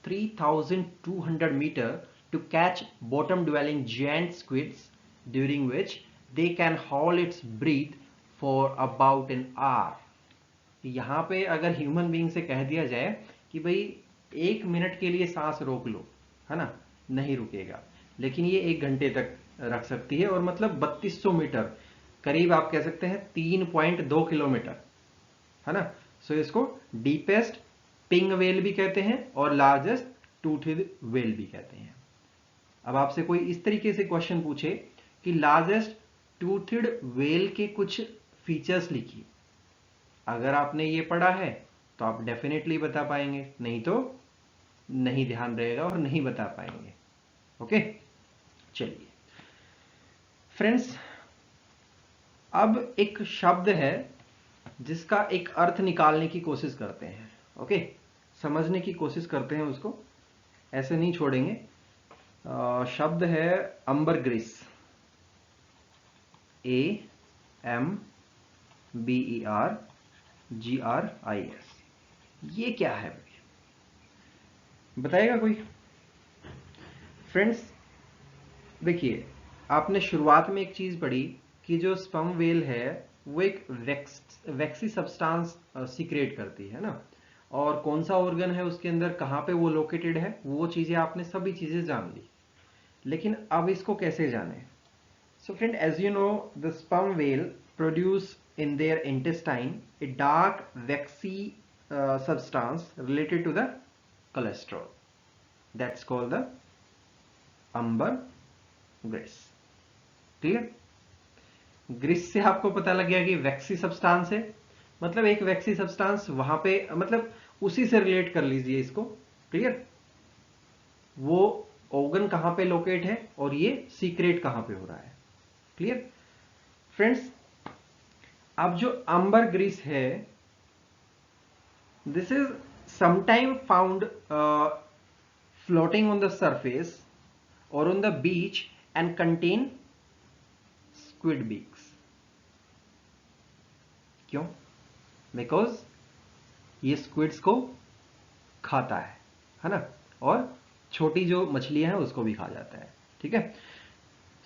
3,200 meter to catch bottom dwelling giant squids, during which they can hold its breath for about an hour। यहाँ पे अगर ह्यूमन बीइंग से कह दिया जाए कि भाई 1 मिनट के लिए सांस रोक लो, है ना, नहीं रुकेगा, लेकिन ये 1 घंटे तक रख सकती है। और मतलब 3200 मीटर, करीब आप कह सकते हैं 3.2 किलोमीटर, है ना। सो इसको डीपेस्ट पिंग वेल भी कहते हैं और लार्जेस्ट टूथड वेल भी कहते हैं। अब आपसे कोई इस तरीके से क्वेश्चन पूछे कि लार्जेस्ट टूथड वेल के कुछ फीचर्स लिखिए, अगर आपने ये पढ़ा है तो आप डेफिनेटली बता पाएंगे, नहीं तो नहीं ध्यान रहेगा और नहीं बता पाएंगे। ओके, चलिए फ्रेंड्स, अब एक शब्द है जिसका एक अर्थ निकालने की कोशिश करते हैं। ओके, समझने की कोशिश करते हैं उसको, ऐसे नहीं छोड़ेंगे। शब्द है अम्बरग्रिस, AMBERGRIS। ये क्या है भाई, बताएगा कोई? फ्रेंड्स देखिए, आपने शुरुआत में एक चीज पढ़ी कि जो स्पर्म वेल है वो एक वैक्सी सब्सटेंस सीक्रेट करती है ना, और कौन सा ऑर्गन है उसके अंदर, कहाँ पे वो लोकेटेड है, वो चीजें आपने सभी चीजें जान ली। लेकिन अब इसको कैसे जाने? So friend, as you know, the sperm whale produce in their intestine a dark waxy substance related to the cholesterol, that's called the ambergris। Clear? ग्रिस से आपको पता लग गया कि वैक्सी सब्सटेंस है, मतलब एक वैक्सी सब्सटेंस वहां पे, मतलब उसी से रिलेट कर लीजिए इसको। क्लियर? वो ऑर्गन कहां पे लोकेट है और ये सीक्रेट कहां पे हो रहा है। Clear friends? अब जो ambergris है, this is sometime found floating on the surface or on the beach and contain squid beaks। क्यों? बिकॉज ये स्क्विड्स को खाता है ना, और छोटी जो मछलियां हैं उसको भी खा जाता है। ठीक है।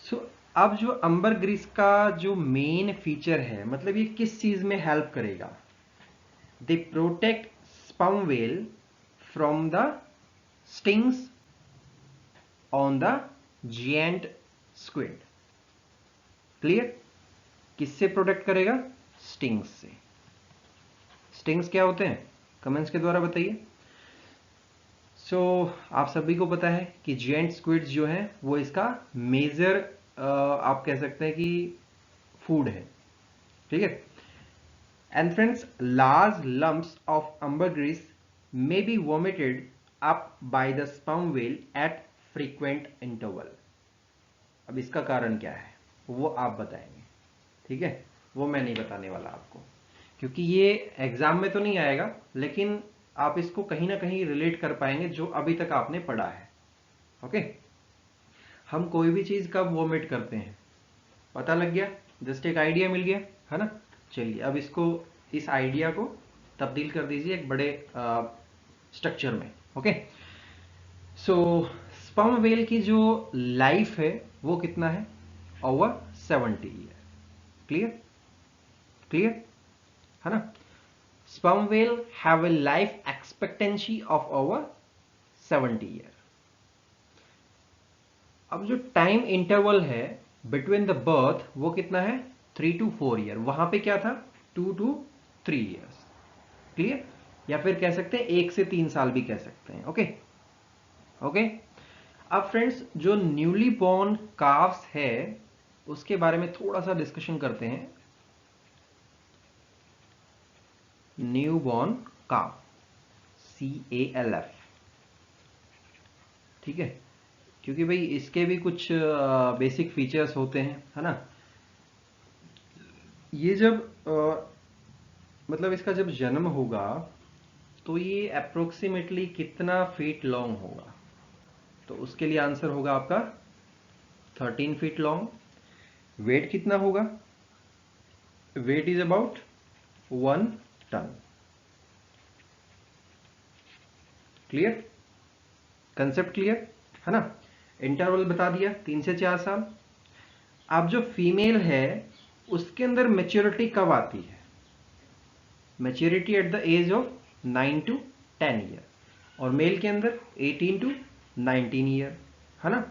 सो अब जो ambergris का जो मेन फीचर है, मतलब ये किस चीज में हेल्प करेगा? They protect sperm whale from the stings on the giant squid। Clear? किससे प्रोटेक्ट करेगा? स्टिंग्स से। स्टिंग्स क्या होते हैं? कमेंट्स के द्वारा बताइए। सो आप सभी को पता है कि जिएंट स्क्विड्स जो हैं वो इसका मेजर आप कह सकते हैं कि फूड है। ठीक है। And friends, large lumps of ambergris may be vomited up by the sperm whale at frequent interval। अब इसका कारण क्या है वो आप बताएंगे। ठीक है, वो मैं नहीं बताने वाला आपको, क्योंकि ये एग्जाम में तो नहीं आएगा, लेकिन आप इसको कहीं ना कहीं रिलेट कर पाएंगे जो अभी तक आपने पढ़ा है। ओके, हम कोई भी चीज कब वोमिट करते हैं पता लग गया, जस्ट एक आइडिया मिल गया, है ना। चलिए अब इसको, इस आइडिया को तब्दील कर दीजिए एक बड़े स्ट्रक्चर में। ओके, सो स्पर्म वेल की जो लाइफ है वो कितना है? Over 70 year. क्लियर? क्लियर है ना। Sperm whale have a life expectancy of over 70 year. अब जो टाइम इंटरवल है बिटवीन द बर्थ वो कितना है? 3 to 4 ईयर। वहां पे क्या था? 2 to 3 ईयर्स। क्लियर? या फिर कह सकते हैं 1 से 3 साल भी कह सकते हैं। Okay okay. अब फ्रेंड्स, जो न्यूली बॉर्न काफ्स है उसके बारे में थोड़ा सा डिस्कशन करते हैं। न्यू बॉर्न काफ, CALF। ठीक है, क्योंकि भाई इसके भी कुछ बेसिक फीचर्स होते हैं, है ना। ये जब मतलब इसका जब जन्म होगा तो ये अप्रोक्सीमेटली कितना फीट लॉन्ग होगा? तो उसके लिए आंसर होगा आपका 13 फीट लॉन्ग। वेट कितना होगा? Weight is about 1 ton. Clear? Concept clear है ना। इंटरवल बता दिया 3 से 4 साल। अब जो फीमेल है उसके अंदर मैच्योरिटी कब आती है? Maturity at the age of 9 to 10 year. और मेल के अंदर 18 to 19 ईयर, है ना।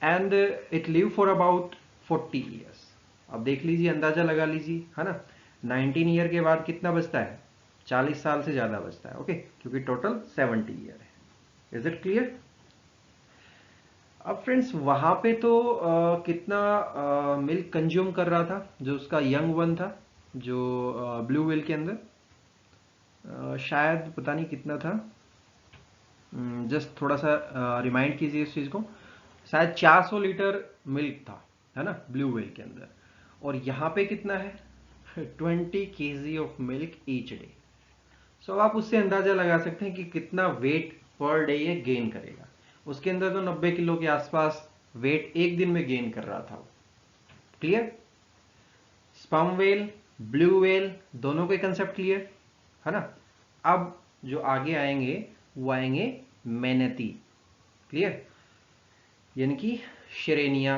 And it live for about 40 years. अब देख लीजिए, अंदाजा लगा लीजिए, है ना। 19 ईयर के बाद कितना बचता है? 40 साल से ज्यादा बचता है, ओके, क्योंकि टोटल 70 ईयर है। Is it clear? अब फ्रेंड्स वहां पे तो कितना मिल्क कंज्यूम कर रहा था जो उसका यंग वन था, जो ब्लू व्हेल के अंदर, शायद पता नहीं कितना था, जस्ट थोड़ा सा रिमाइंड कीजिए इस चीज को। शायद 400 लीटर मिल्क था, है ना, ब्लू व्हेल के अंदर। और यहाँ पे कितना है? 20 KG of milk each day. So आप उससे अंदाजा लगा सकते हैं कि कितना वेट पर डे ये गेन करेगा। उसके अंदर तो 90 किलो के आसपास वेट एक दिन में गेन कर रहा था। Clear? Sperm whale, blue whale, दोनों के कंसेप्ट क्लियर, है ना। अब जो आगे आएंगे वो आएंगे मैनेती। क्लियर? यानी कि शेरेनिया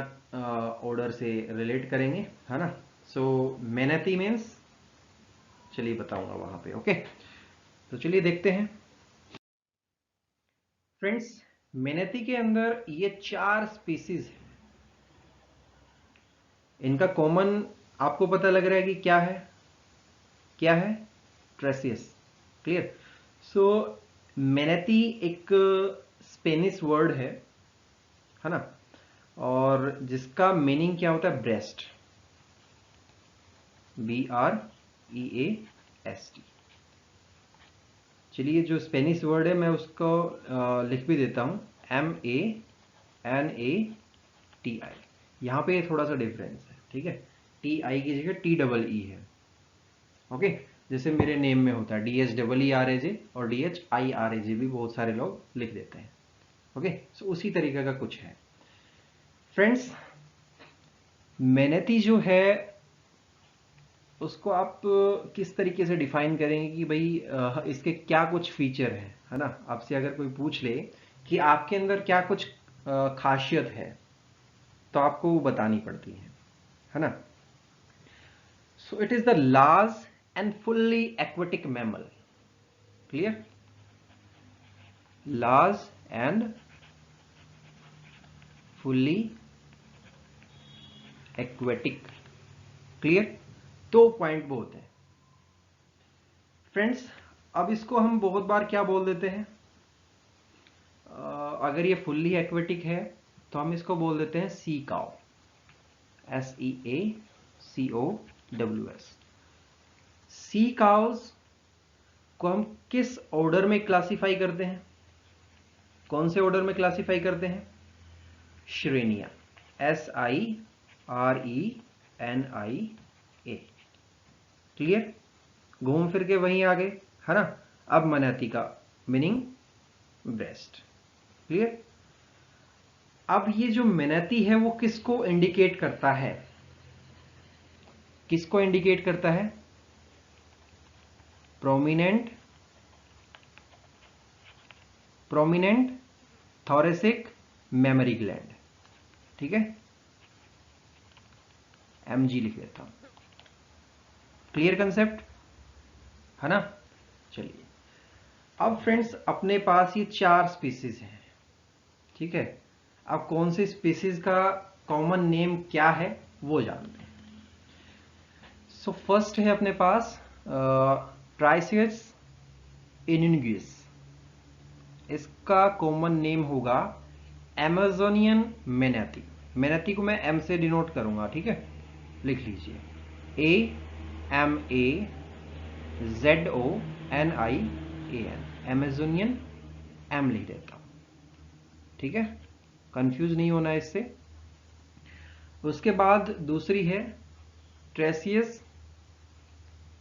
ऑर्डर से रिलेट करेंगे, है ना। सो मैनेती मीन्स, चलिए बताऊंगा वहां पे, ओके। तो चलिए देखते हैं फ्रेंड्स। मैनेती के अंदर ये 4 स्पीसीज है। इनका कॉमन आपको पता लग रहा है कि क्या है? क्या है? ट्रेसियस। क्लियर? सो मैनेती एक स्पेनिश वर्ड है ना, और जिसका मीनिंग क्या होता है? Breast, BREAST। चलिए, जो स्पेनिश वर्ड है मैं उसको लिख भी देता हूं, MANATI। यहां पे थोड़ा सा डिफरेंस है, ठीक है। TI की जगह TEE है, ओके। जैसे मेरे नेम में होता है DHEERAJ और DHIRAJ भी बहुत सारे लोग लिख देते हैं, ओके। सो उसी तरीके का कुछ है फ्रेंड्स। मैनेती जो है उसको आप किस तरीके से डिफाइन करेंगे कि भाई इसके क्या कुछ फीचर है ना। आपसे अगर कोई पूछ ले कि आपके अंदर क्या कुछ खासियत है, तो आपको वो बतानी पड़ती है ना। So it is the large and fully aquatic mammal. Clear? Large and fully aquatic. Clear? 2 point बहुत है फ्रेंड्स। अब इसको हम बहुत बार क्या बोल देते हैं, अगर ये फुल्ली एक्वेटिक है तो हम इसको बोल देते हैं सी काउ, SEACOWS। सी काउस को हम किस ऑर्डर में क्लासिफाई करते हैं? कौन से ऑर्डर में क्लासिफाई करते हैं? श्रेणियां, SIRENIA। क्लियर? घूम फिर के वहीं आ गए, है ना। अब मनाती का मीनिंग ब्रेस्ट। क्लियर? अब ये जो मैनेती है वो किसको इंडिकेट करता है? किसको इंडिकेट करता है? प्रोमिनेंट थोरेसिक मेमोरी ग्लैंड, ठीक है, MG लिख देता हूं। क्लियर कंसेप्ट, है ना। चलिए, अब फ्रेंड्स अपने पास ये 4 स्पीसीज हैं, ठीक है। अब कौन सी स्पीसीज का कॉमन नेम क्या है वो जानते हैं। सो फर्स्ट है अपने पास ट्राइसियस इनिंगुइस। इसका कॉमन नेम होगा अमेजोनियन मैनेती। मैनेती को मैं M से डिनोट करूंगा, ठीक है। लिख लीजिए AMAZONIAN, अमेजोनियन। M लिख देता हूं, ठीक है, कंफ्यूज नहीं होना इससे। उसके बाद दूसरी है ट्रेसियस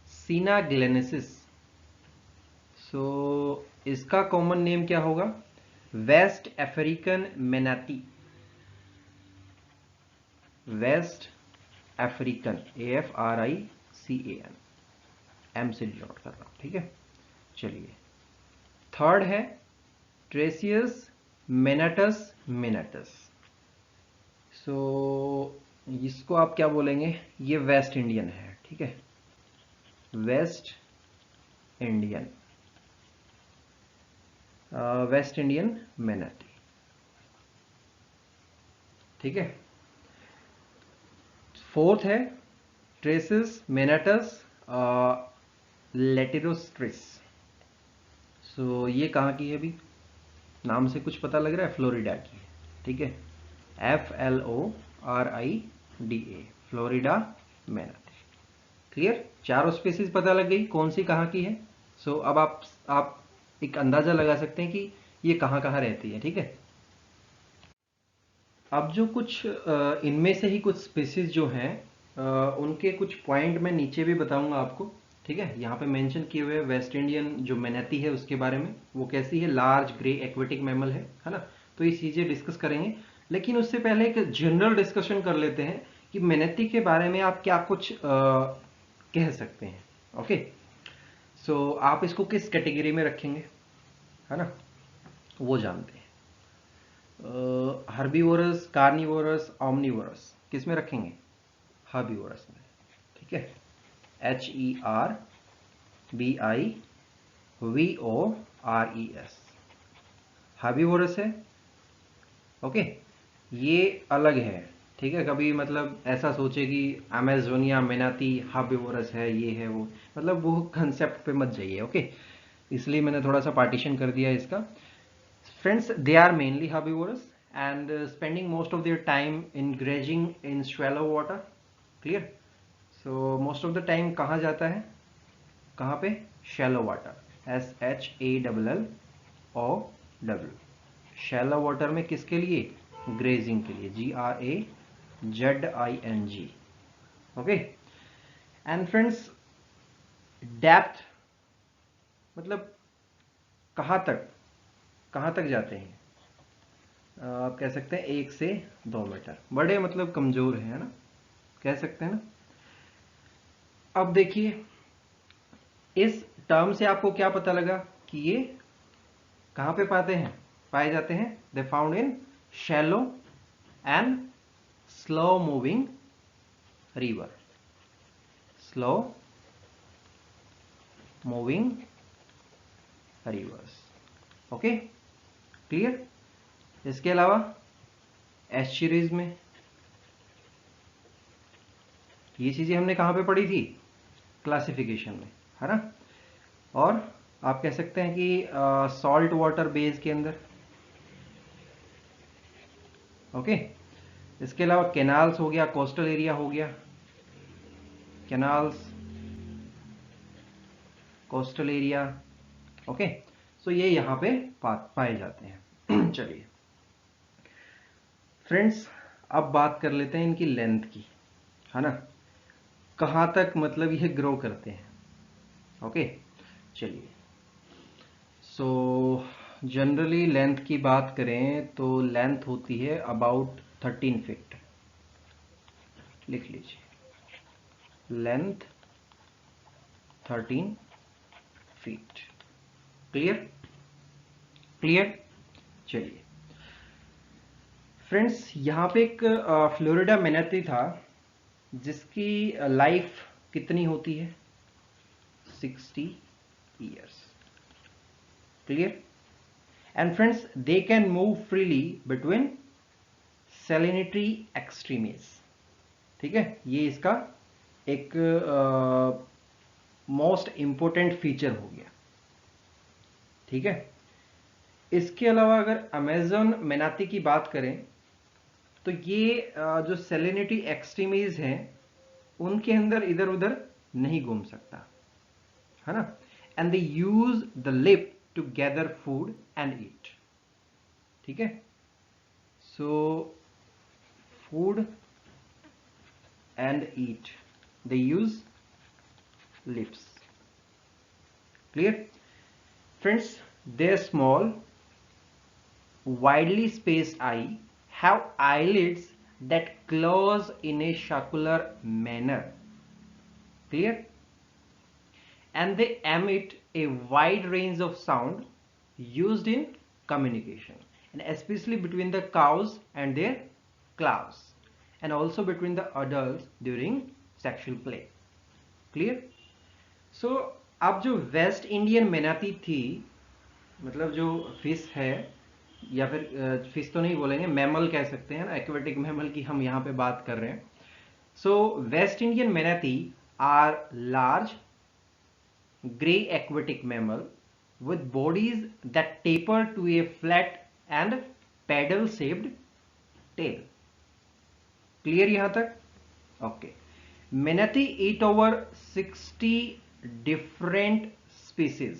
सिनाग्लेनेसिस। सो इसका कॉमन नेम क्या होगा? West African manatee. West African, AFRICAN, M से डिनोट कर रहा हूं, ठीक है। चलिए, थर्ड है ट्रेसियस मेनाटस मिनाटस। सो इसको आप क्या बोलेंगे? ये वेस्ट इंडियन है, ठीक है, वेस्ट इंडियन। वेस्ट इंडियन मैनाटी, ठीक है। फोर्थ है ट्रेसिस मैनाटस लेटिरोस्ट्रिस। सो ये कहाँ की है? अभी नाम से कुछ पता लग रहा है, फ्लोरिडा की है, ठीक है। FLORIDA, Florida मैनाटी। क्लियर? चारों स्पीसीज पता लग गई कौन सी कहाँ की है। सो अब आप एक अंदाजा लगा सकते हैं कि ये कहाँ कहाँ रहती है, ठीक है। अब जो कुछ इनमें से ही कुछ स्पीसीज जो हैं उनके कुछ पॉइंट मैं नीचे भी बताऊंगा आपको, ठीक है। यहाँ पे मेंशन किए हुए वेस्ट इंडियन जो मैनाती है उसके बारे में, वो कैसी है, लार्ज ग्रे एक्वेटिक मैमल है ना। तो ये चीजें डिस्कस करेंगे, लेकिन उससे पहले एक जनरल डिस्कशन कर लेते हैं कि मैनाती के बारे में आप क्या कुछ कह सकते हैं। ओके, सो आप इसको किस कैटेगरी में रखेंगे, है ना, वो जानते हैं। हर्बीवोरस, कार्निवोरस, ऑमनीवोरस, किस में रखेंगे? हर्बीवोरस में, ठीक है। HERBIVORES, हर्बीवोरस है। ओके, ये अलग है, ठीक है। कभी मतलब ऐसा सोचे कि अमेजोनिया मैनाती हर्बीवोरस है, ये है वो, मतलब वो कंसेप्ट पे मत जाइए, ओके। इसलिए मैंने थोड़ा सा पार्टीशन कर दिया इसका। Friends, they are mainly herbivorous and spending most of their time in grazing in shallow water. Clear? So most of the time कहाँ जाता है? कहाँ पे? Shallow water. SHALLOW. Shallow water में किसके लिए? Grazing के लिए. GRAZING. Okay. And friends, depth मतलब कहाँ तक जाते हैं? आप कह सकते हैं 1 से 2 मीटर। बड़े मतलब कमजोर है ना, कह सकते हैं ना। अब देखिए, इस टर्म से आपको क्या पता लगा कि ये कहाँ पे पाए जाते हैं? They found in shallow and slow moving river, slow moving reverse. Okay, clear? इसके अलावा एस्चुरीज में, ये चीजें हमने कहाँ पे पढ़ी थी? क्लासिफिकेशन में, है ना। और आप कह सकते हैं कि सॉल्ट वाटर बेस के अंदर। ओके, इसके अलावा कैनाल्स हो गया, कोस्टल एरिया हो गया, कैनाल्स, कोस्टल एरिया। ओके, सो ये यहाँ पे पाए जाते हैं। चलिए फ्रेंड्स, अब बात कर लेते हैं इनकी लेंथ की, है ना, कहाँ तक मतलब ये ग्रो करते हैं। ओके, चलिए। सो जनरली लेंथ की बात करें तो लेंथ होती है अबाउट 13 फीट। लिख लीजिए, लेंथ 13 फीट। क्लियर? क्लियर? चलिए फ्रेंड्स, यहाँ पे एक फ्लोरिडा मैनाटी था जिसकी लाइफ कितनी होती है? 60 years. Clear? And friends, they can move freely between salinity extremes. ठीक है, ये इसका एक मोस्ट इंपोर्टेंट फीचर हो गया, ठीक है। इसके अलावा अगर अमेजन मैनाटी की बात करें तो ये जो सैलिनिटी एक्सट्रीमीज हैं उनके अंदर इधर उधर नहीं घूम सकता, है ना। And they use the lip to gather food and eat, ठीक है। So food and eat, they use lips. Clear friends? their small widely spaced eye have eyelids that close in a circular manner. Clear? And they emit a wide range of sound used in communication, and especially between the cows and their calves, and also between the adults during sexual play. Clear? So अब जो waste Indian मैनाटी थी मतलब जो fish है, या फिर fish तो नहीं बोलेंगे, मैमल कह सकते हैं ना, एक्वेटिक मैमल की हम यहाँ पे बात कर रहे हैं। So West Indian manatee are large grey aquatic mammal with bodies that taper to a flat and paddle shaped tail. Clear यहाँ तक? Okay. Manatee eat over 60 different species.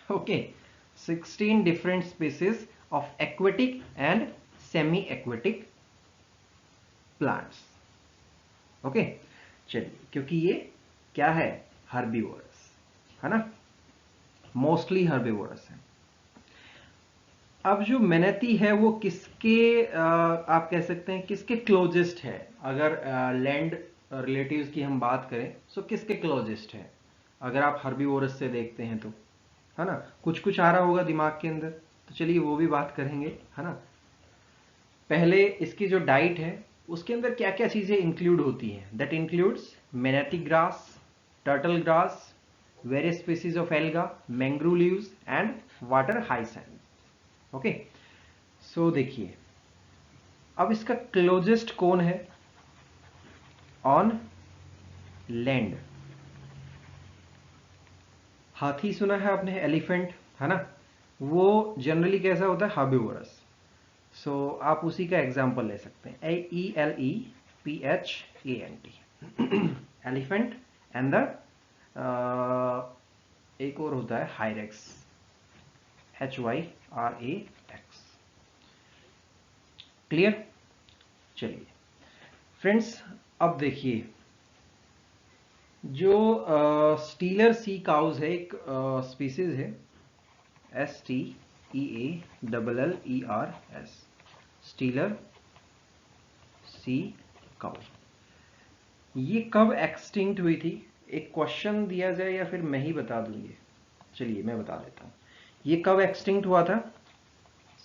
Okay, 16 different species of aquatic and semi-aquatic plants. Okay, चलिए, क्योंकि ये क्या है, herbivorous है ना, mostly herbivorous है। अब जो मैनाटी है वो किसके आप कह सकते हैं किसके क्लोजेस्ट है, अगर लैंड रिलेटिव्स की हम बात करें सो किसके क्लोजेस्ट है, अगर आप हर्बीवोरस से देखते हैं तो, है ना। कुछ कुछ आ रहा होगा दिमाग के अंदर, तो चलिए वो भी बात करेंगे, है ना। पहले इसकी जो डाइट है उसके अंदर क्या क्या चीजें इंक्लूड होती हैं, that includes manatee grass, turtle grass, various species of alga, mangrove leaves and water hyacinth. Okay, so देखिए अब इसका क्लोजेस्ट कौन है ऑन लैंड। हाथी सुना है आपने, एलिफेंट, है ना, वो जनरली कैसा होता है, हर्बीवोरस। सो आप उसी का एग्जाम्पल ले सकते हैं, ELEPHANT, एलिफेंट एंड द एक और होता है हायरेक्स, HYRAX। क्लियर। चलिए फ्रेंड्स, अब देखिए जो स्टीलर सी काउज है, एक स्पीसीज है, STEALLERS, स्टीलर सी काउ। ये कब एक्सटिंक्ट हुई थी, एक क्वेश्चन दिया जाए या फिर मैं ही बता दूंगी, चलिए मैं बता देता हूँ। ये कब एक्सटिंक्ट हुआ था,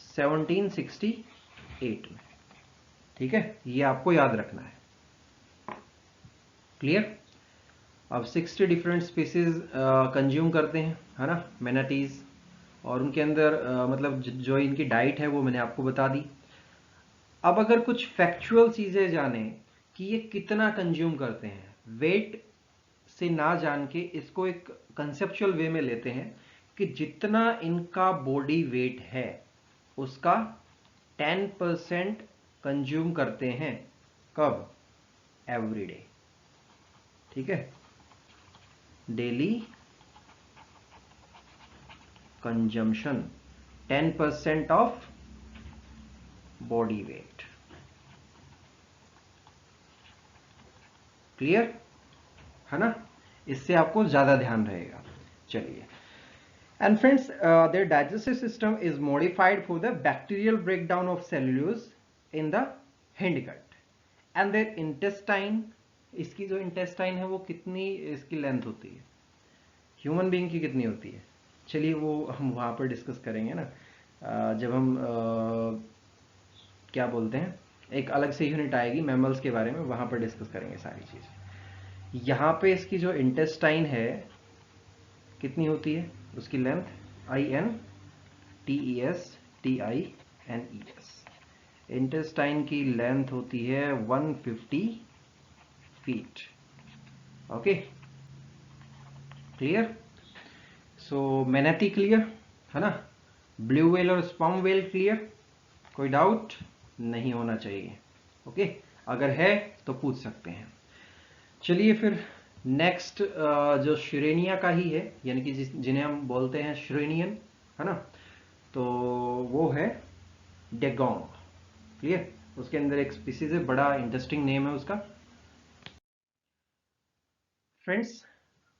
1768 में, ठीक है, ये आपको याद रखना है। क्लियर। अब 60 डिफरेंट स्पीसीज कंज्यूम करते हैं, है ना, मैनाटीज, और उनके अंदर मतलब जो इनकी डाइट है वो मैंने आपको बता दी। अब अगर कुछ फैक्चुअल चीजें जाने कि ये कितना कंज्यूम करते हैं, वेट से ना जान के इसको एक कंसेप्चुअल वे में लेते हैं कि जितना इनका बॉडी वेट है उसका 10% कंज्यूम करते हैं, कब, एवरीडे, ठीक है, daily consumption 10% of body weight. Clear है ना, इससे आपको ज्यादा ध्यान रहेगा। चलिए, and friends, their digestive system is modified for the bacterial breakdown of cellulose in the hindgut, and their intestine, इसकी जो इंटेस्टाइन है वो कितनी इसकी लेंथ होती है, ह्यूमन बीइंग की कितनी होती है, चलिए वो हम वहां पर डिस्कस करेंगे ना, जब हम क्या बोलते हैं, एक अलग से यूनिट आएगी मैमल्स के बारे में, वहां पर डिस्कस करेंगे सारी चीज। यहाँ पे इसकी जो इंटेस्टाइन है कितनी होती है, उसकी लेंथ, INTESTINES, इंटेस्टाइन की लेंथ होती है 150 feet. Okay, clear. So manatee clear है ना, ब्लू व्हेल और स्पर्म व्हेल क्लियर, कोई डाउट नहीं होना चाहिए। ओके, अगर है तो पूछ सकते हैं। चलिए फिर नेक्स्ट जो श्रेणिया का ही है, यानी कि जिन्हें हम बोलते हैं श्रेणियन, है ना, तो वो है डेगोंग। क्लियर, उसके अंदर एक स्पीसीज है, बड़ा इंटरेस्टिंग नेम है उसका। फ्रेंड्स,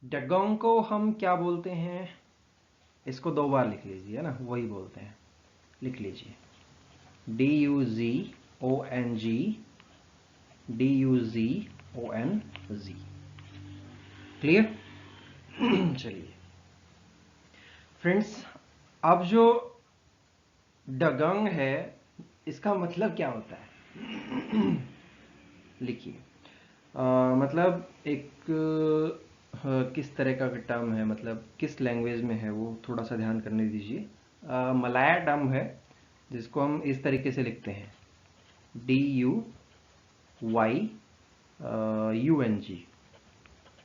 डेगोंग को हम क्या बोलते हैं, इसको 2 बार लिख लीजिए, है ना, वही बोलते हैं, लिख लीजिए, DUZONG, क्लियर। चलिए फ्रेंड्स, अब जो डगंग है इसका मतलब क्या होता है, लिखिए, मतलब एक किस तरह का टर्म है, मतलब किस लैंग्वेज में है, वो थोड़ा सा ध्यान करने दीजिए। मलाया टर्म है जिसको हम इस तरीके से लिखते हैं, DUYUNG,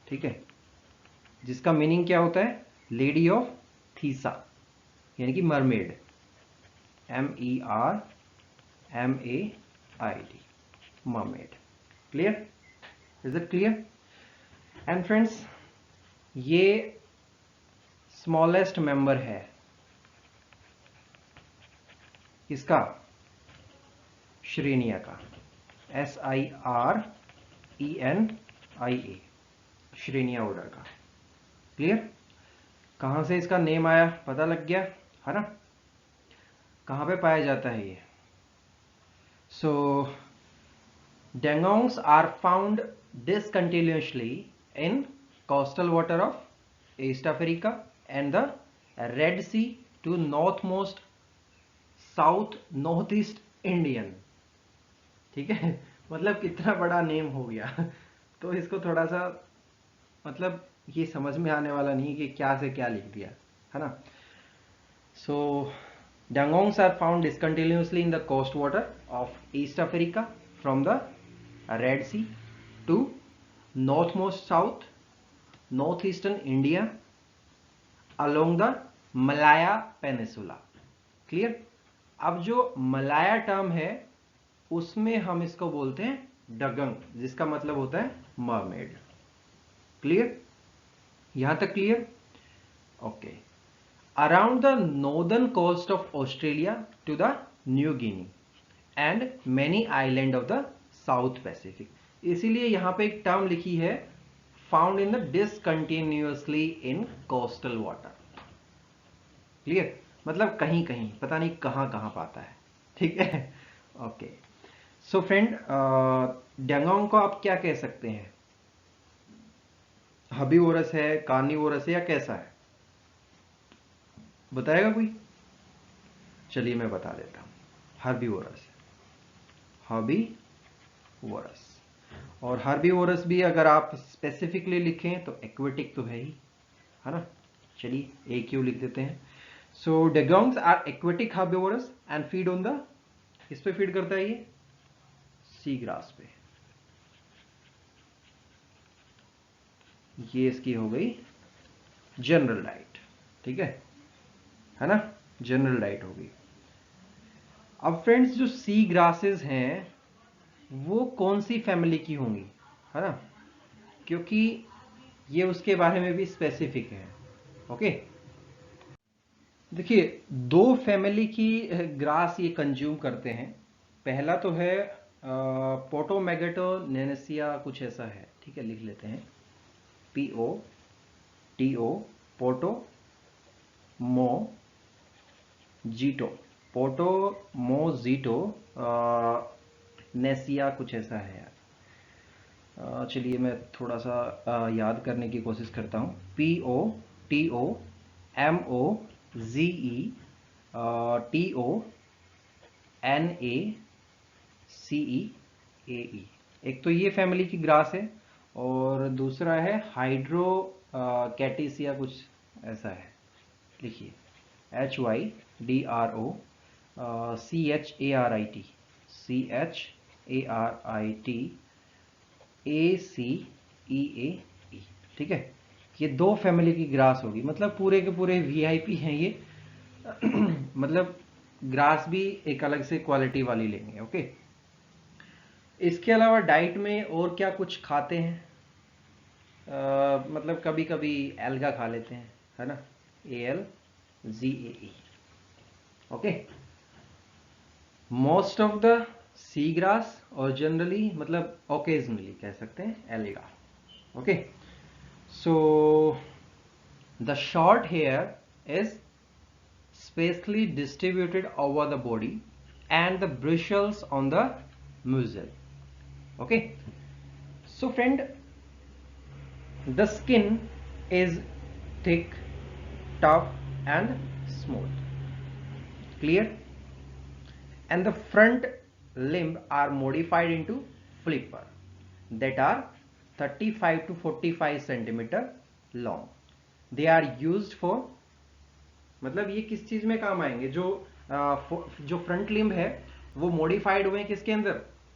ठीक है, जिसका मीनिंग क्या होता है, लेडी ऑफ थीसा, यानी कि mermaid, MERMAID, mermaid. Clear? Is it clear? And friends, ये स्मॉलेस्ट मेंबर है इसका, श्रेणिया का, SIRENIA, श्रेणिया ऑर्डर का। क्लियर? कहां से इसका नेम आया पता लग गया है ना? कहां पे पाया जाता है ये? सो dengongs are found discontinuously in coastal water of East Africa and the Red Sea to northmost south north east Indian. ठीक है, मतलब कितना बड़ा नेम हो गया। तो इसको थोड़ा सा मतलब ये समझ में आने वाला नहीं कि क्या से क्या लिख दिया है ना। So dengongs are found discontinuously in the coast water of East Africa from the Red Sea to north most south north eastern India along the Malaya peninsula. Clear? अब जो मलाया टर्म है उसमें हम इसको बोलते हैं डगंग, जिसका मतलब होता है मरमेड। क्लियर? यहां तक clear? Okay. Around the northern coast of Australia to the New Guinea and many island of the South Pacific. इसीलिए यहां पे एक टर्म लिखी है, found in the discontinuously in coastal water. Clear? मतलब कहीं कहीं, पता नहीं कहां कहां पाता है। ठीक है, ओके। सो फ्रेंड, डेंगोंग को आप क्या कह सकते हैं? हर्बीवोरस है, कार्निवोरस है, या कैसा है? बताएगा कोई? चलिए मैं बता देता हूं। हर्बीवोरस है, हर्बीवोरस। और हर्बीवोरस भी अगर आप स्पेसिफिकली लिखें तो एक्वेटिक तो है ही, है ना। चलिए AQ लिख देते हैं। So dugongs are aquatic herbivorous and feed on the, किस पे फीड करता है ये? सी ग्रास पे। ये इसकी हो गई जनरल डाइट। ठीक है ना, जनरल डाइट हो गई। अब फ्रेंड्स, जो सी ग्रासेस हैं वो कौन सी फैमिली की होंगी, है ना, क्योंकि ये उसके बारे में भी स्पेसिफिक है। ओके, देखिए दो फैमिली की ग्रास ये कंज्यूम करते हैं। पहला तो है पोटोमेगेटोनेनेसिया, कुछ ऐसा है, ठीक है, लिख लेते हैं POTO, पोटो मोजीटो, पोटोमोजीटो नेसिया, कुछ ऐसा है यार। चलिए मैं थोड़ा सा याद करने की कोशिश करता हूँ। POTOMOZETONACEAE। एक तो ये फैमिली की ग्रास है, और दूसरा है हाइड्रो कैटिसिया, कुछ ऐसा है। लिखिए HYDROCHARITACEAE। ठीक है, ये दो फैमिली की ग्रास होगी, मतलब पूरे के पूरे VIP हैं ये। मतलब ग्रास भी एक अलग से क्वालिटी वाली लेंगे। ओके, इसके अलावा डाइट में और क्या कुछ खाते हैं? मतलब कभी कभी एल्गा खा लेते हैं, है ना, ALGAE। Okay, most of the sea grass, और जनरली मतलब ओकेजनली कह सकते हैं alga. Okay, so the short here is spatially distributed over the body and the bristles on the muzzle. Okay, so friend, the skin is thick, tough and smooth. Clear? And the front limb are modified into flipper that are 35 to 45 centimeter long. They are used for, मतलब ये किस चीज में काम आएंगे, जो front limb है वो मॉडिफाइड हुए किसके अंदर,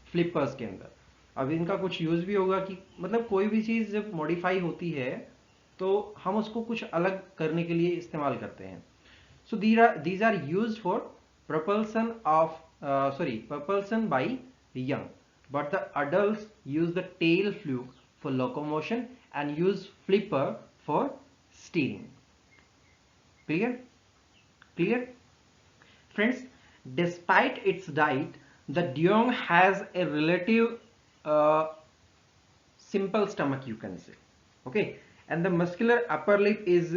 फ्लिपर्स के अंदर। अब इनका कुछ यूज भी होगा कि मतलब कोई भी चीज जब मॉडिफाई होती है तो हम उसको कुछ अलग करने के लिए इस्तेमाल करते हैं। सो these are used for propulsion of propulsion by young, but the adults use the tail fluke for locomotion and use flipper for steering. Clear friends? Despite its diet, the dugong has a relative uh, simple stomach, you can say. Okay, and the muscular upper lip is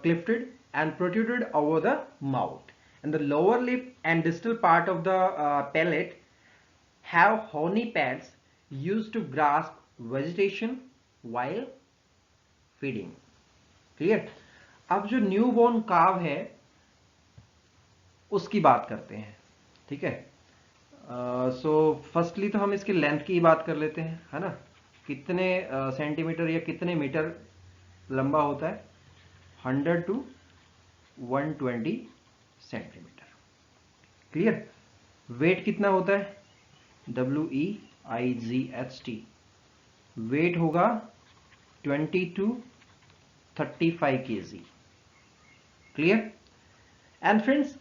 clifted and protruded over the mouth, and the lower lip and distal part of the palate have horny pads used to grasp vegetation while feeding. Clear? अब जो newborn काव है उसकी बात करते हैं, ठीक है। सो फर्स्टली तो हम इसकी लेंथ की बात कर लेते हैं, है ना, कितने सेंटीमीटर या कितने मीटर लंबा होता है, 100 to 120 सेंटीमीटर। क्लियर? वेट कितना होता है, WEIGHT, वेट होगा 20 to 35 kg। Clear? And friends,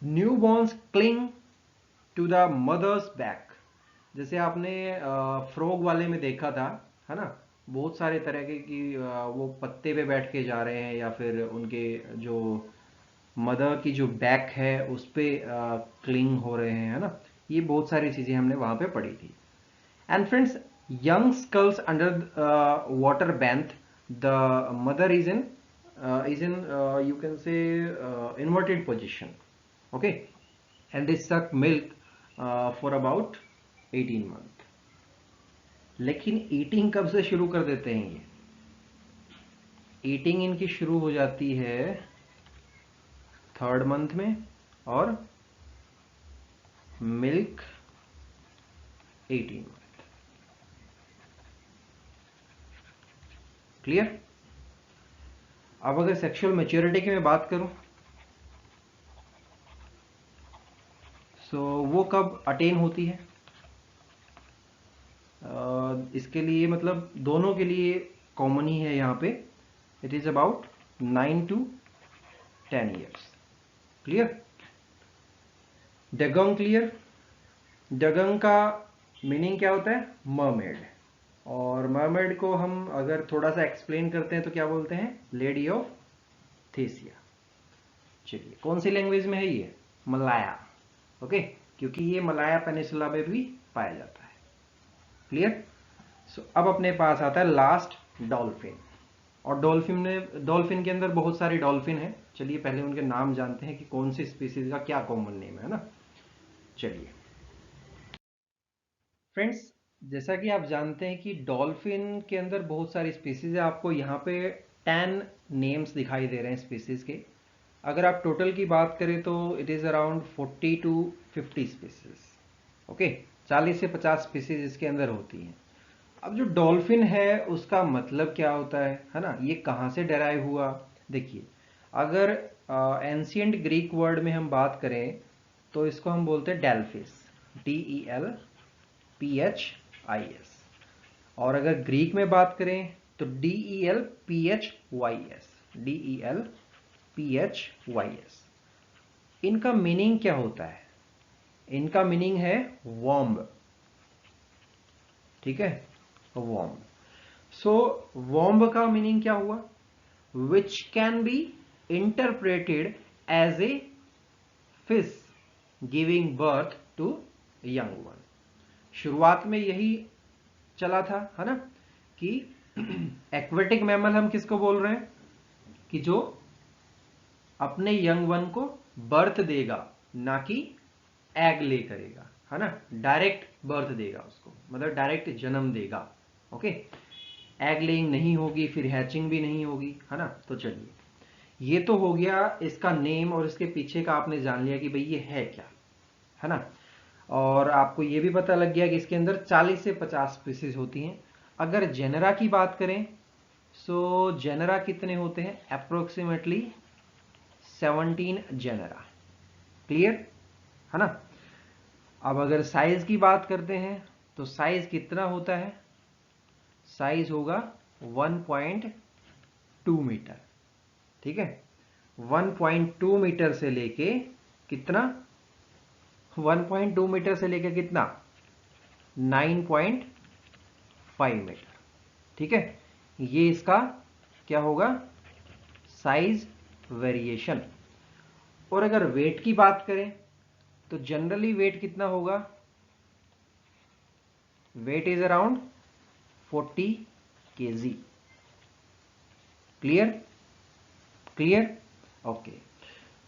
newborns cling to the mother's back. जैसे आपने फ्रॉग वाले में देखा था, है ना, बहुत सारे तरह के कि वो पत्ते पे बैठ के जा रहे हैं या फिर उनके जो मदर की जो बैक है उस पे क्लिंग हो रहे हैं, है ना। ये बहुत सारी चीजें हमने वहां पे पढ़ी थी। And friends, young suckles under water beneath, the mother is in you can say inverted position. Okay, and they suck milk for about 18 month. लेकिन ईटिंग कब से शुरू कर देते हैं ये? ईटिंग इनकी शुरू हो जाती है 3rd मंथ में और मिल्क 18 मंथ। क्लियर? अब अगर सेक्सुअल मैच्योरिटी की मैं बात करूं, सो वो कब अटेन होती है? इसके लिए मतलब दोनों के लिए कॉमन ही है यहाँ पे, it is about 9 to 10 years। Clear? Dugong clear? Dugong का मीनिंग क्या होता है? मरमेड। और मरमेड को हम अगर थोड़ा सा एक्सप्लेन करते हैं तो क्या बोलते हैं? Lady of the sea. चलिए, कौन सी लैंग्वेज में है ये? मलाया। ओके, क्योंकि ये मलाया पेनिसुला में भी पाया जाता है। क्लियर? सो अब अपने पास आता है लास्ट, डॉल्फिन। और डॉल्फिन के अंदर बहुत सारी डॉल्फिन है। चलिए पहले उनके नाम जानते हैं कि कौन सी स्पीसीज का क्या कॉमन नेम है ना। चलिए फ्रेंड्स, जैसा कि आप जानते हैं कि डॉल्फिन के अंदर बहुत सारी स्पीसीज है। आपको यहाँ पे 10 नेम्स दिखाई दे रहे हैं स्पीसीज के। अगर आप टोटल की बात करें तो it is around 40 to 50 species. Okay, 40 से 50 स्पीसीज इसके अंदर होती हैं। अब जो डॉल्फिन है उसका मतलब क्या होता है ना, ये कहाँ से डेराइव हुआ? देखिए, अगर एंशियंट ग्रीक वर्ड में हम बात करें तो इसको हम बोलते हैं डेल्फिस, DELPHIS। और अगर ग्रीक में बात करें तो DELPHYS, DELPHYS। इनका मीनिंग क्या होता है? इनका मीनिंग है वॉम्ब। ठीक है, वॉम्ब। सो वॉम्ब का मीनिंग क्या हुआ? Which can be interpreted as a fish giving birth to young one. शुरुआत में यही चला था, है ना, कि एक्वेटिक मैमल हम किसको बोल रहे हैं? कि जो अपने यंग वन को बर्थ देगा, ना कि एग ले करेगा, है ना, डायरेक्ट बर्थ देगा उसको, मतलब डायरेक्ट जन्म देगा। ओके, एग लेइंग नहीं होगी, फिर हैचिंग भी नहीं होगी, है ना। तो चलिए, ये तो हो गया इसका नेम और इसके पीछे का आपने जान लिया कि भाई ये है क्या, है ना। और आपको ये भी पता लग गया कि इसके अंदर 40 से 50 स्पीसीज होती हैं। अगर जेनरा की बात करें, सो जेनरा कितने होते हैं? Approximately 17 genre. क्लियर है ना? अब अगर साइज की बात करते हैं तो साइज कितना होता है? साइज होगा 1.2 मीटर। ठीक है, 1.2 मीटर से लेके कितना? 1.2 मीटर से लेके कितना? 9.5 मीटर। ठीक है, ये इसका क्या होगा? Size variation. और अगर वेट की बात करें तो जनरली वेट कितना होगा? Weight is around 40 kg। Clear? Okay.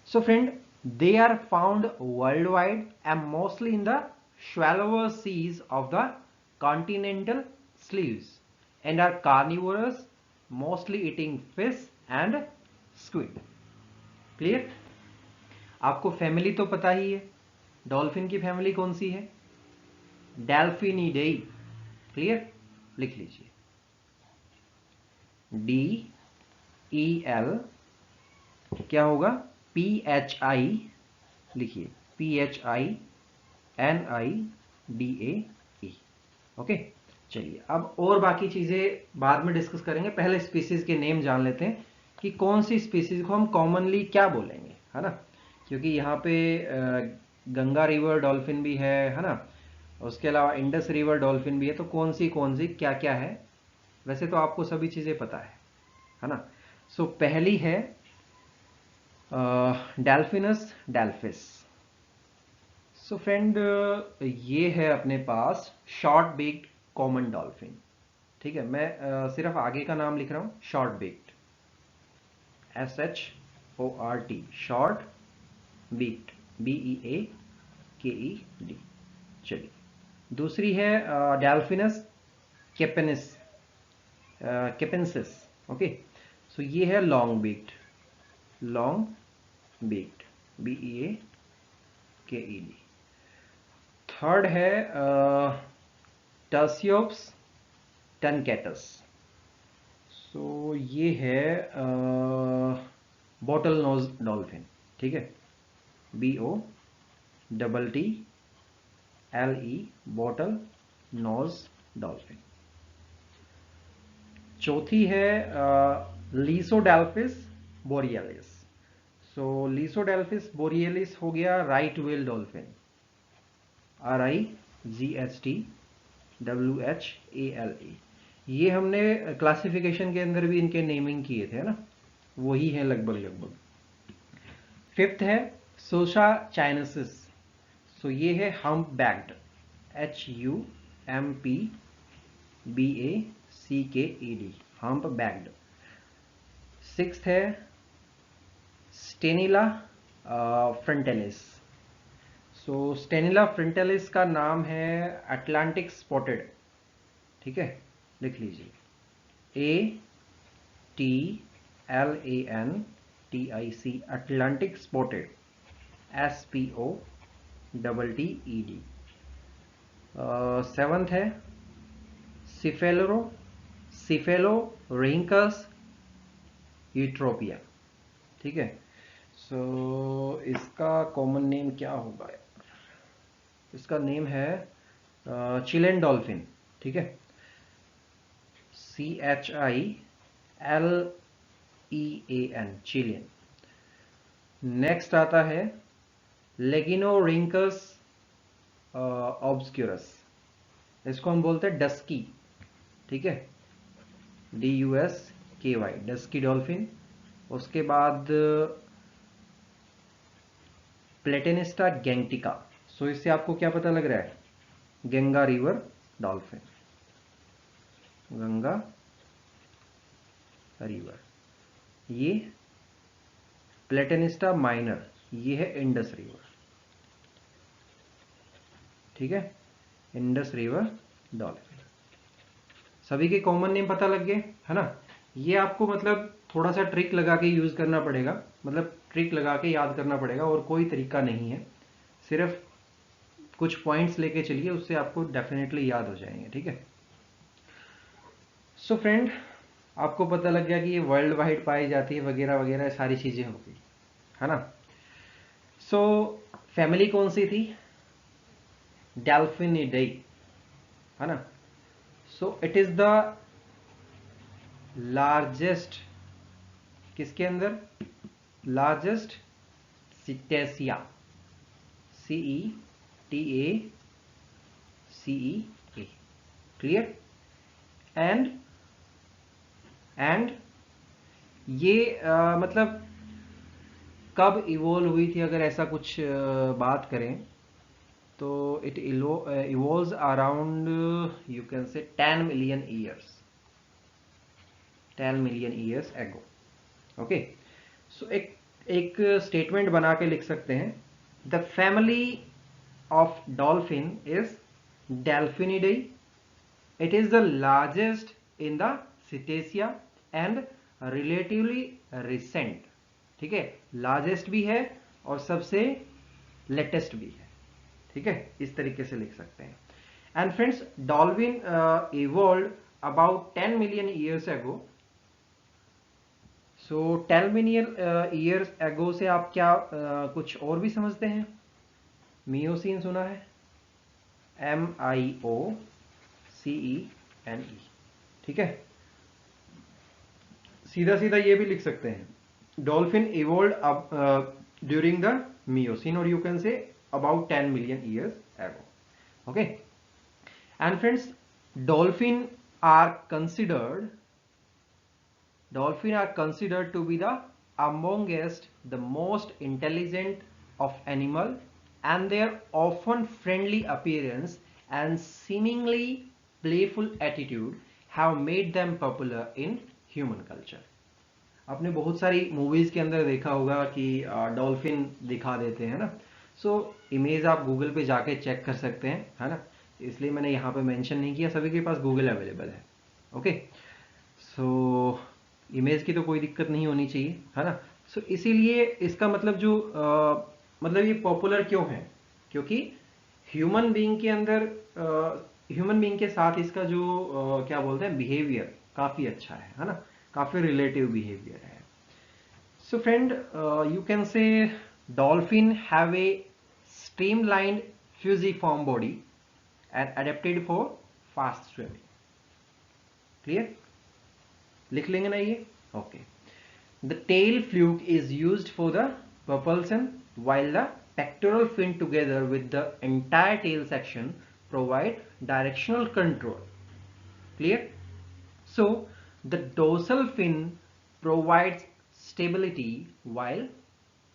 So friend, they are found worldwide and mostly in the shallower seas of the continental shelves and are carnivorous, mostly eating fish and squid. Clear? आपको family तो पता ही है, dolphin की family कौन सी है? डेल्फिनिडेई। Clear? लिख लीजिए, DEL क्या होगा? PHI लिखिए, PHINIDAE। ओके, चलिए अब और बाकी चीजें बाद में डिस्कस करेंगे, पहले स्पीसीज के नेम जान लेते हैं कि कौन सी स्पीसीज को हम कॉमनली क्या बोलेंगे, है ना? क्योंकि यहाँ पे गंगा रिवर डॉल्फिन भी है ना? उसके अलावा इंडस रिवर डॉल्फिन भी है। तो कौन सी क्या क्या है? वैसे तो आपको सभी चीजें पता है ना? सो पहली है डेल्फिनस डेल्फिस। सो फ्रेंड, ये है अपने पास शॉर्ट बीक्ड कॉमन डॉल्फिन। ठीक है, मैं सिर्फ आगे का नाम लिख रहा हूं, short beaked, SHORT, short beaked, BEAKED। चलिए, दूसरी है डेल्फिनस कैपेंसिस। ओके, सो ये है लॉन्ग बीक्ड, BEAKED। थर्ड है टर्सियोप्स टनकेटस। सो ये है बॉटल नोज डॉल्फिन। ठीक है, BOTTLE, बॉटल नोज डॉल्फिन। चौथी है लीसोडेल्फिस बोरियलिस। सो लीसोडेल्फिस बोरियलिस हो गया राइट व्हेल डॉल्फिन, RIGHTWHALE। ये हमने क्लासिफिकेशन के अंदर भी इनके नेमिंग किए थे ना, वही है लगभग। फिफ्थ है सोशा चाइनेसिस। सो ये है hump backed, HUMPBACKED, hump backed. Sixth है स्टेनिला फ्रंटेलिस। सो स्टेनिला फ्रंटेलिस का नाम है अटलांटिक स्पॉटेड। ठीक है, लिख लीजिए, ATLANTIC, Atlantic spotted, SPOTTED। Seventh है सिफेलोरिंकस यूट्रोपिया। ठीक है, सो इसका कॉमन नेम क्या होगा यार? इसका नेम है चिलेन डॉल्फिन। ठीक है, CHILEAN, चिलियन। नेक्स्ट आता है लेगिनोरिंकस ऑब्सक्यूरस, इसको हम बोलते हैं डस्की। ठीक है, DUSKY, डस्की डॉल्फिन। उसके बाद प्लेटेनिस्टा गैंगटिका। सो इससे आपको क्या पता लग रहा है? Ganga river dolphin, Ganga river. ये प्लेटेनिस्टा माइनर, ये है इंडस रिवर। ठीक है, इंडस रिवर डॉल्फिन। सभी के कॉमन नेम पता लग गए, है ना? ये आपको मतलब थोड़ा सा ट्रिक लगा के यूज करना पड़ेगा, मतलब ट्रिक लगा के याद करना पड़ेगा, और कोई तरीका नहीं है। सिर्फ कुछ पॉइंट्स लेके चलिए, उससे आपको डेफिनेटली याद हो जाएंगे। ठीक है, सो फ्रेंड, आपको पता लग गया कि ये वर्ल्ड वाइड पाई जाती है वगैरह वगैरह सारी चीजें हो गई, है ना। सो फैमिली कौन सी थी? डेल्फिनिडाई, है ना। So it is the largest, किसके अंदर? Largest cetacea, CETACEA, clear. And ये मतलब कब इवोल्व हुई थी, अगर ऐसा कुछ बात करें तो it evolves around, you can say 10 million years, 10 million years ago. Okay, so एक स्टेटमेंट बना के लिख सकते हैं, the family of dolphin is Delphinidae, it is the largest in the cetacea and relatively recent. ठीक है, लार्जेस्ट भी है और सबसे लेटेस्ट भी है। ठीक है, इस तरीके से लिख सकते हैं। And friends, dolphin evolved about 10 million years एगो। सो 10 मिलियन ईयर्स एगो से आप क्या कुछ और भी समझते हैं? मियोसीन सुना है? MIOCENE, ठीक है। सीधा सीधा ये भी लिख सकते हैं, dolphin evolved during the Miocene, और यू कैन से about 10 million years ago. Okay, and friends, dolphin are considered to be the amongst the most intelligent of animal, and their often friendly appearance and seemingly playful attitude have made them popular in human culture. आपने बहुत सारी movies के अंदर देखा होगा कि dolphin दिखा देते हैं ना। सो इमेज आप गूगल पे जाके चेक कर सकते हैं, है ना। इसलिए मैंने यहाँ पे मेंशन नहीं किया, सभी के पास गूगल अवेलेबल है। ओके, सो इमेज की तो कोई दिक्कत नहीं होनी चाहिए, है ना। सो इसीलिए इसका मतलब जो मतलब ये पॉपुलर क्यों है, क्योंकि ह्यूमन बीइंग के अंदर, ह्यूमन बीइंग के साथ इसका जो क्या बोलते हैं, बिहेवियर काफी अच्छा है ना, काफी रिलेटिव बिहेवियर है। So friend, you can say dolphin have a streamlined fusiform body and adapted for fast swimming. Clear, लिख लेंगे ना ये? Okay, the tail fluke is used for the propulsion, while the pectoral fin together with the entire tail section provide directional control. Clear? So the dorsal fin provides stability while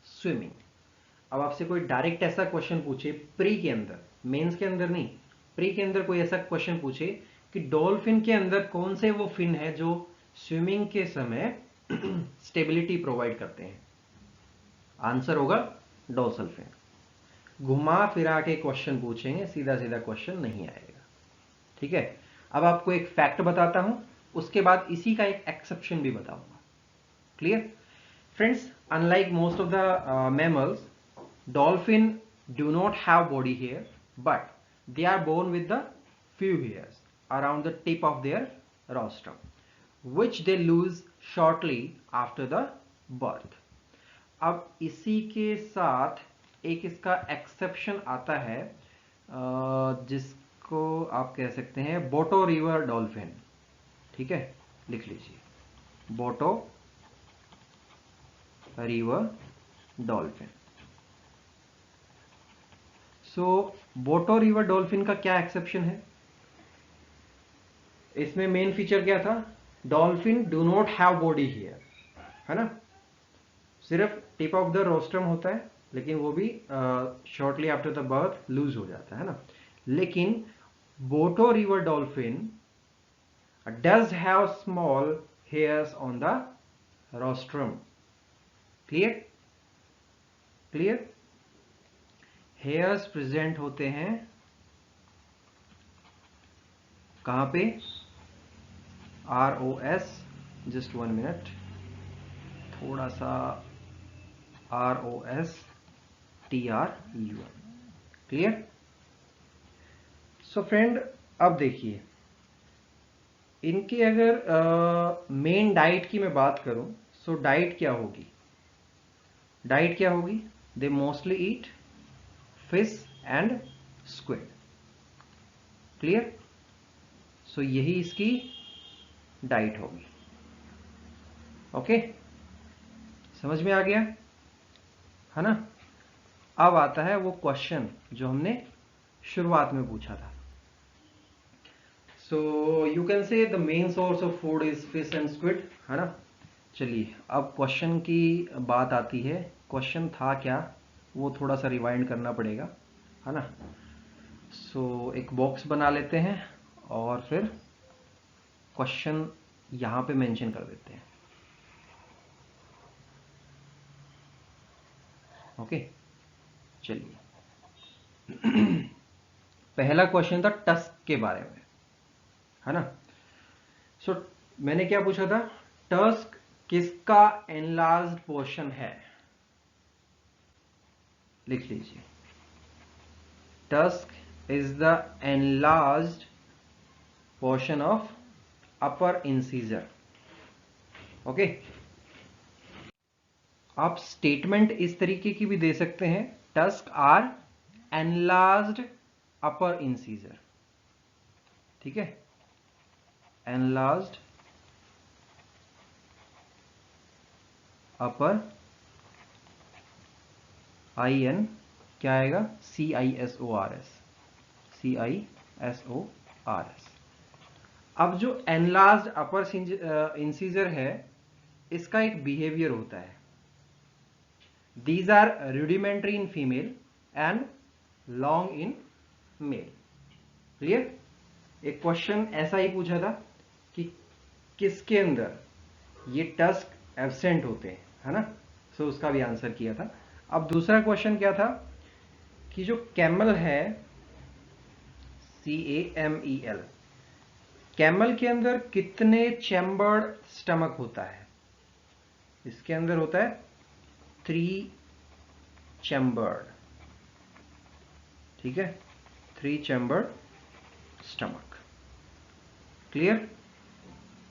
swimming. अब आपसे कोई direct ऐसा question पूछे pre के अंदर, mains के अंदर नहीं, प्री के अंदर कोई ऐसा क्वेश्चन पूछे कि डॉल्फिन के अंदर कौन से वो फिन है जो स्विमिंग के समय स्टेबिलिटी प्रोवाइड करते हैं, आंसर होगा डोर्सल फिन। घुमा फिरा के क्वेश्चन पूछेंगे, सीधा सीधा क्वेश्चन नहीं आएगा। ठीक है, अब आपको एक फैक्ट बताता हूं, उसके बाद इसी का एक एक्सेप्शन भी बताऊंगा। Clear friends, unlike most of the mammals, dolphin do not have body hair, but they are born with the few hairs around the tip of their rostrum, which they lose shortly after the birth. अब इसी के साथ एक इसका exception आता है, जिसको आप कह सकते हैं बोटो रिवर डॉल्फिन। ठीक है, लिख लीजिए, बोटो रिवर डॉल्फिन। सो बोटो रिवर डॉल्फिन का क्या एक्सेप्शन है? इसमें मेन फीचर क्या था? Dolphin do not have body here, है ना, सिर्फ टिप ऑफ द रोस्ट्रम होता है, लेकिन वो भी shortly after the birth lose हो जाता है ना। लेकिन boto river dolphin does have small hairs on the rostrum. Clear, clear, hairs present होते हैं कहां पे? ROS, जस्ट 1 मिनट, थोड़ा सा ROSTRUM। क्लियर? सो फ्रेंड, अब देखिए, इनकी अगर मेन डाइट की मैं बात करूं, सो डाइट क्या होगी? डाइट क्या होगी? They mostly eat fish and squid. Clear? So यही इसकी डाइट होगी। ओके, समझ में आ गया है ना? अब आता है वो क्वेश्चन जो हमने शुरुआत में पूछा था। सो यू कैन से the main source of food is fish and squid, है ना? चलिए, अब क्वेश्चन की बात आती है। क्वेश्चन था क्या, वो थोड़ा सा रिवाइंड करना पड़ेगा, है ना? सो एक बॉक्स बना लेते हैं और फिर क्वेश्चन यहाँ पे मेंशन कर देते हैं। ओके, चलिए। पहला क्वेश्चन था टस्क के बारे में, है ना? सो मैंने क्या पूछा था? टस्क किसका एनलार्ज्ड पोर्शन है? लिख लीजिए, tusk is the enlarged portion of upper incisor. Okay, आप स्टेटमेंट इस तरीके की भी दे सकते हैं, tusk are enlarged upper incisor. ठीक है, एनलार्ज्ड अपर, आई एन क्या आएगा? CISORS, CISORS। अब जो एनलार्ज्ड अपर इंसीजर है, इसका एक बिहेवियर होता है। These are rudimentary in female and long in male. Clear? एक क्वेश्चन ऐसा ही पूछा था कि किसके अंदर ये टस्क एब्सेंट होते हैं, है ना? सो उसका भी आंसर किया था। अब दूसरा क्वेश्चन क्या था कि जो कैमल है, CAMEL, कैमल के अंदर कितने चैम्बर्ड स्टमक होता है? इसके अंदर होता है 3 चैम्बर्ड। ठीक है, 3 चैम्बर्ड स्टमक। क्लियर?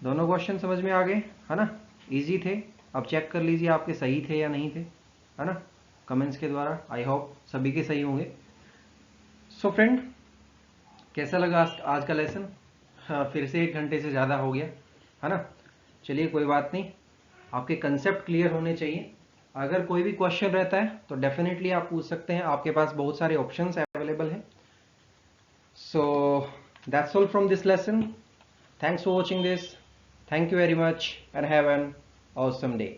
दोनों क्वेश्चन समझ में आ गए, है ना? इजी थे। अब चेक कर लीजिए आपके सही थे या नहीं थे, है ना? कमेंट्स के द्वारा। आई होप सभी के सही होंगे। सो फ्रेंड, कैसा लगा आज का लेसन? हाँ, फिर से 1 घंटे से ज़्यादा हो गया, है ना? चलिए, कोई बात नहीं, आपके कंसेप्ट क्लियर होने चाहिए। अगर कोई भी क्वेश्चन रहता है तो डेफिनेटली आप पूछ सकते हैं, आपके पास बहुत सारे ऑप्शंस अवेलेबल हैं। So that's all from this lesson. Thanks for watching this. Thank you very much and have an awesome day.